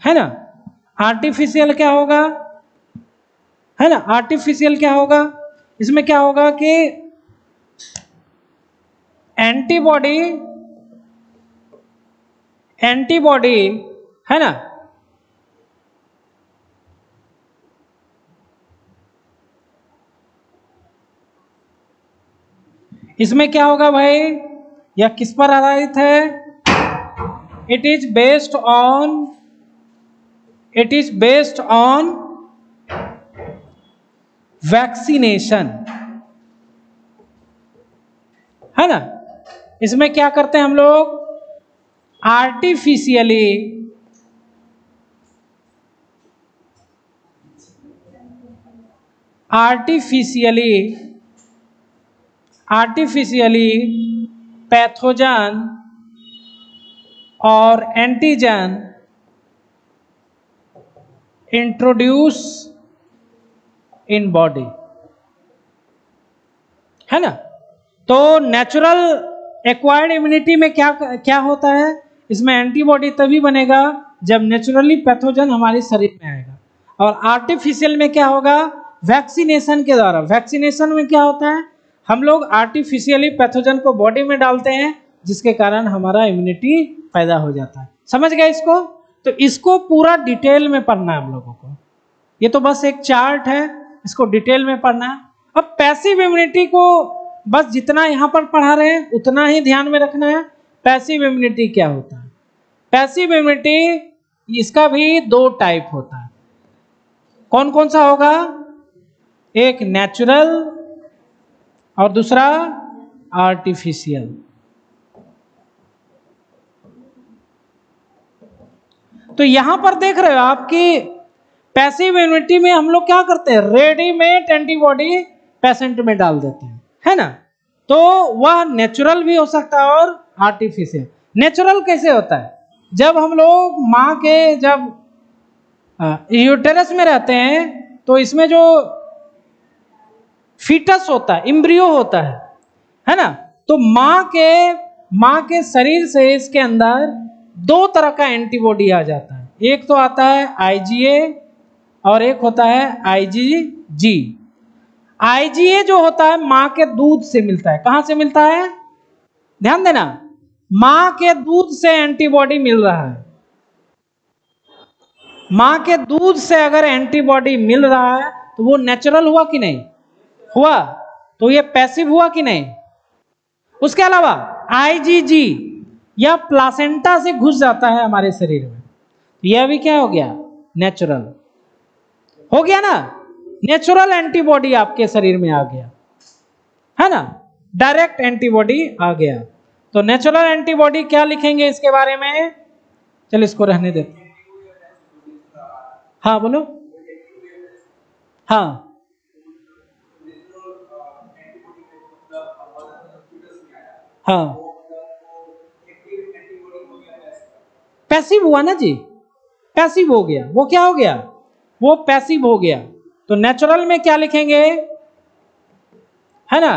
है ना। आर्टिफिशियल क्या होगा, है ना, आर्टिफिशियल क्या होगा, इसमें क्या होगा कि एंटीबॉडी है ना, इसमें क्या होगा भाई, यह किस पर आधारित है, it is based on vaccination, है ना। इसमें क्या करते हैं हम लोग, आर्टिफिशियली पैथोजन और एंटीजन इंट्रोड्यूस इन बॉडी, है ना। तो नेचुरल एक्वायर्ड इम्यूनिटी में क्या होता है, इसमें एंटीबॉडी तभी बनेगा जब नेचुरली पैथोजन हमारे शरीर में आएगा। और आर्टिफिशियल में क्या होगा, वैक्सीनेशन के द्वारा। वैक्सीनेशन में क्या होता है, हम लोग आर्टिफिशियली पैथोजन को बॉडी में डालते हैं, जिसके कारण हमारा इम्यूनिटी पैदा हो जाता है। समझ गए इसको? तो इसको पूरा डिटेल में पढ़ना है हम लोगों को। ये तो बस एक चार्ट है, इसको डिटेल में पढ़ना है। अब पैसिव इम्यूनिटी को बस जितना यहाँ पर पढ़ा रहे हैं उतना ही ध्यान में रखना है। पैसिव इम्यूनिटी क्या होता है? पैसिव इम्यूनिटी इसका भी दो टाइप होता है। कौन कौन सा होगा? एक नेचुरल और दूसरा आर्टिफिशियल। तो यहां पर देख रहे हो आपकी पैसिव इम्यूनिटी में हम लोग क्या करते हैं, रेडीमेड एंटीबॉडी पेशेंट में डाल देते हैं, है ना। तो वह नेचुरल भी हो सकता है और आर्टिफिशियल। नेचुरल कैसे होता है? जब हम लोग माँ के जब यूटेरस में रहते हैं तो इसमें जो फीटस होता है, एम्ब्रियो होता है ना। तो माँ के शरीर से इसके अंदर दो तरह का एंटीबॉडी आ जाता है। एक तो आता है आईजीए और एक होता है आईजीजी। आईजीए जो होता है माँ के दूध से मिलता है। कहां से मिलता है? ध्यान देना, माँ के दूध से एंटीबॉडी मिल रहा है। माँ के दूध से अगर एंटीबॉडी मिल रहा है तो वो नेचुरल हुआ कि नहीं हुआ? तो ये पैसिव हुआ कि नहीं? उसके अलावा आईजीजी या प्लासेंटा से घुस जाता है हमारे शरीर में, यह भी क्या हो गया? नेचुरल हो गया ना। नेचुरल एंटीबॉडी आपके शरीर में आ गया, है ना, डायरेक्ट एंटीबॉडी आ गया। तो नेचुरल एंटीबॉडी क्या लिखेंगे इसके बारे में? चल इसको रहने देते। हाँ बोलो। हाँ हाँ, पैसिव हुआ ना जी, पैसिव हो गया। वो क्या हो गया? वो पैसिव हो गया। तो नेचुरल में क्या लिखेंगे, है ना,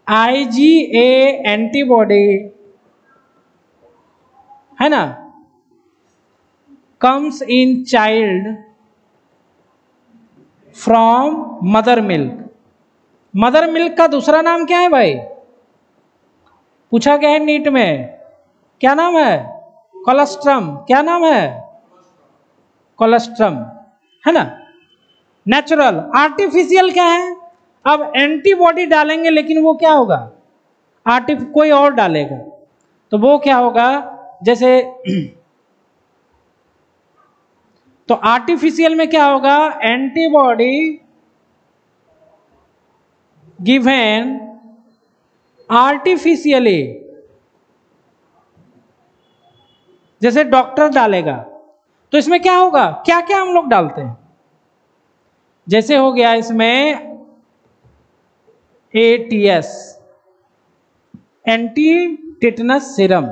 आईजीए एंटीबॉडी, है ना, comes in child from mother milk. Mother milk का दूसरा नाम क्या है भाई? पूछा गया है नीट में, क्या नाम है? कोलेस्ट्रम। क्या नाम है? कोलेस्ट्रम, है ना। नेचुरल। आर्टिफिशियल क्या है? अब एंटीबॉडी डालेंगे लेकिन वो क्या होगा? कोई और डालेगा, तो वो क्या होगा? जैसे तो आर्टिफिशियल में क्या होगा? एंटीबॉडी गिवन आर्टिफिशियली, जैसे डॉक्टर डालेगा। तो इसमें क्या होगा? क्या क्या हम लोग डालते हैं? जैसे हो गया इसमें ATS, anti tetanus serum,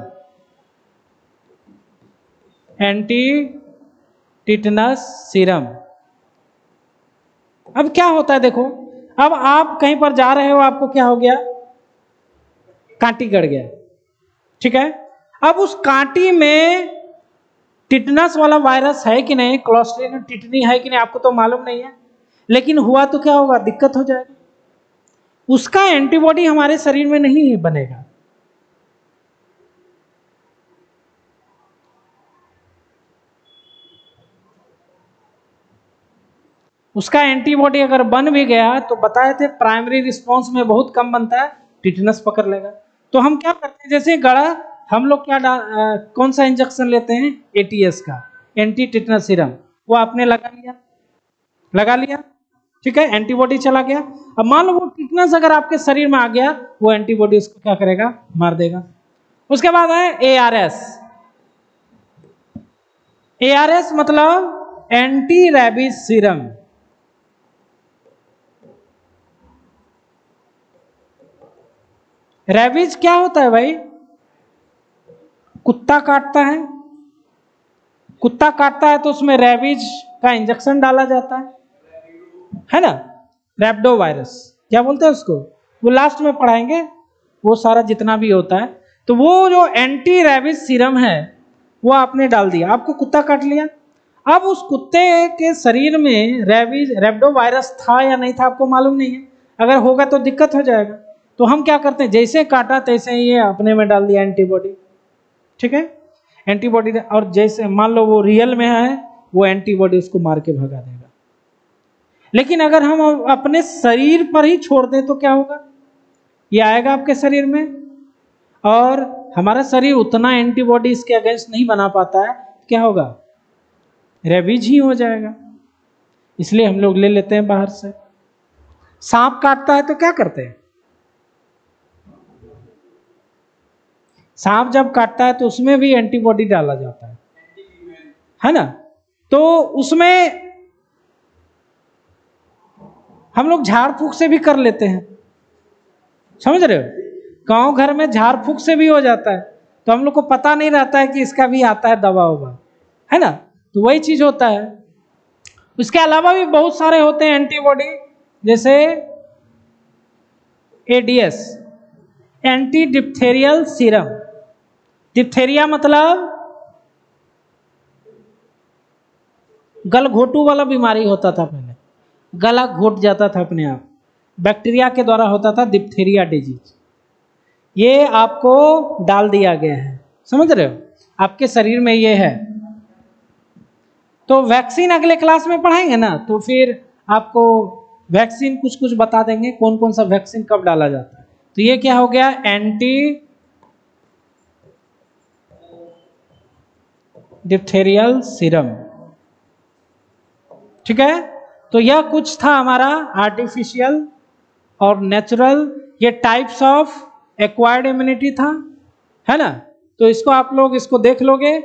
anti tetanus serum. अब क्या होता है देखो, अब आप कहीं पर जा रहे हो, आपको क्या हो गया? कांटी गड़ गया, ठीक है। अब उस कांटी में टिटनस वाला वायरस है कि नहीं, क्लोस्ट्रिडियम टिटनी है कि नहीं, आपको तो मालूम नहीं है, लेकिन हुआ तो क्या होगा? दिक्कत हो जाएगा। उसका एंटीबॉडी हमारे शरीर में नहीं बनेगा। उसका एंटीबॉडी अगर बन भी गया तो बताए थे प्राइमरी रिस्पांस में बहुत कम बनता है, टिटनस पकड़ लेगा। तो हम क्या करते हैं, जैसे गड़ा, हम लोग क्या कौन सा इंजेक्शन लेते हैं? ATS का, एंटी टिटनस सीरम। वो आपने लगा लिया, ठीक है, एंटीबॉडी चला गया। अब मान लो वो टिटनस अगर आपके शरीर में आ गया, वो एंटीबॉडी उसको क्या करेगा? मार देगा। उसके बाद है ARS मतलब एंटी रैबीज सीरम। रैबीज क्या होता है भाई? कुत्ता काटता है तो उसमें रैबीज का इंजेक्शन डाला जाता है ना। रैप्डो वायरस क्या बोलते हैं उसको, वो लास्ट में पढ़ाएंगे, वो सारा जितना भी होता है। तो वो जो एंटी रैबीज सीरम है वो आपने डाल दिया, आपको कुत्ता काट लिया। अब उस कुत्ते के शरीर में रैप्डो वायरस था या नहीं था आपको मालूम नहीं है। अगर होगा तो दिक्कत हो जाएगा। तो हम क्या करते हैं, जैसे काटा तैसे ही ये अपने में डाल दिया एंटीबॉडी, ठीक है, एंटीबॉडी। और जैसे मान लो वो रियल में है वो एंटीबॉडी उसको मार के भगा देगा। लेकिन अगर हम अपने शरीर पर ही छोड़ दें तो क्या होगा, ये आएगा आपके शरीर में और हमारा शरीर उतना एंटीबॉडी इसके अगेंस्ट नहीं बना पाता है, क्या होगा, रेबीज ही हो जाएगा। इसलिए हम लोग ले लेते हैं बाहर से। सांप काटता है तो क्या करते हैं, सांप जब काटता है तो उसमें भी एंटीबॉडी डाला जाता है ना। तो उसमें हम लोग झाड़ फूक से भी कर लेते हैं, समझ रहे हो, गांव घर में झाड़ फूक से भी हो जाता है, तो हम लोग को पता नहीं रहता है कि इसका भी आता है दवा ववा, है ना। तो वही चीज होता है। उसके अलावा भी बहुत सारे होते हैं एंटीबॉडी, जैसे एडीएस, एंटी डिप्थेरियल सीरम। डिप्थेरिया मतलब गलघोटू वाला बीमारी होता था पहले, गला घोट जाता था अपने आप, बैक्टीरिया के द्वारा होता था डिप्थेरिया डिजीज। ये आपको डाल दिया गया है, समझ रहे हो, आपके शरीर में ये है। तो वैक्सीन अगले क्लास में पढ़ाएंगे ना, तो फिर आपको वैक्सीन कुछ कुछ बता देंगे, कौन कौन सा वैक्सीन कब डाला जाता है। तो ये क्या हो गया, एंटी डिप्थेरियल सीरम, ठीक है। तो यह कुछ था हमारा आर्टिफिशियल और नेचुरल, ये टाइप्स ऑफ एक्वायर्ड इम्यूनिटी था, है ना। तो इसको आप लोग इसको देख लोगे,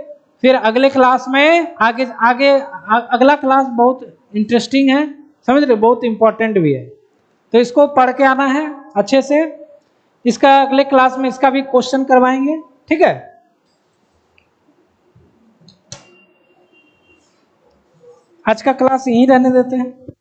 फिर अगले क्लास में अगला क्लास बहुत इंटरेस्टिंग है, समझ रहे, बहुत इंपॉर्टेंट भी है। तो इसको पढ़ के आना है अच्छे से। इसका अगले क्लास में इसका भी क्वेश्चन करवाएंगे, ठीक है। आज का क्लास यहीं रहने देते हैं।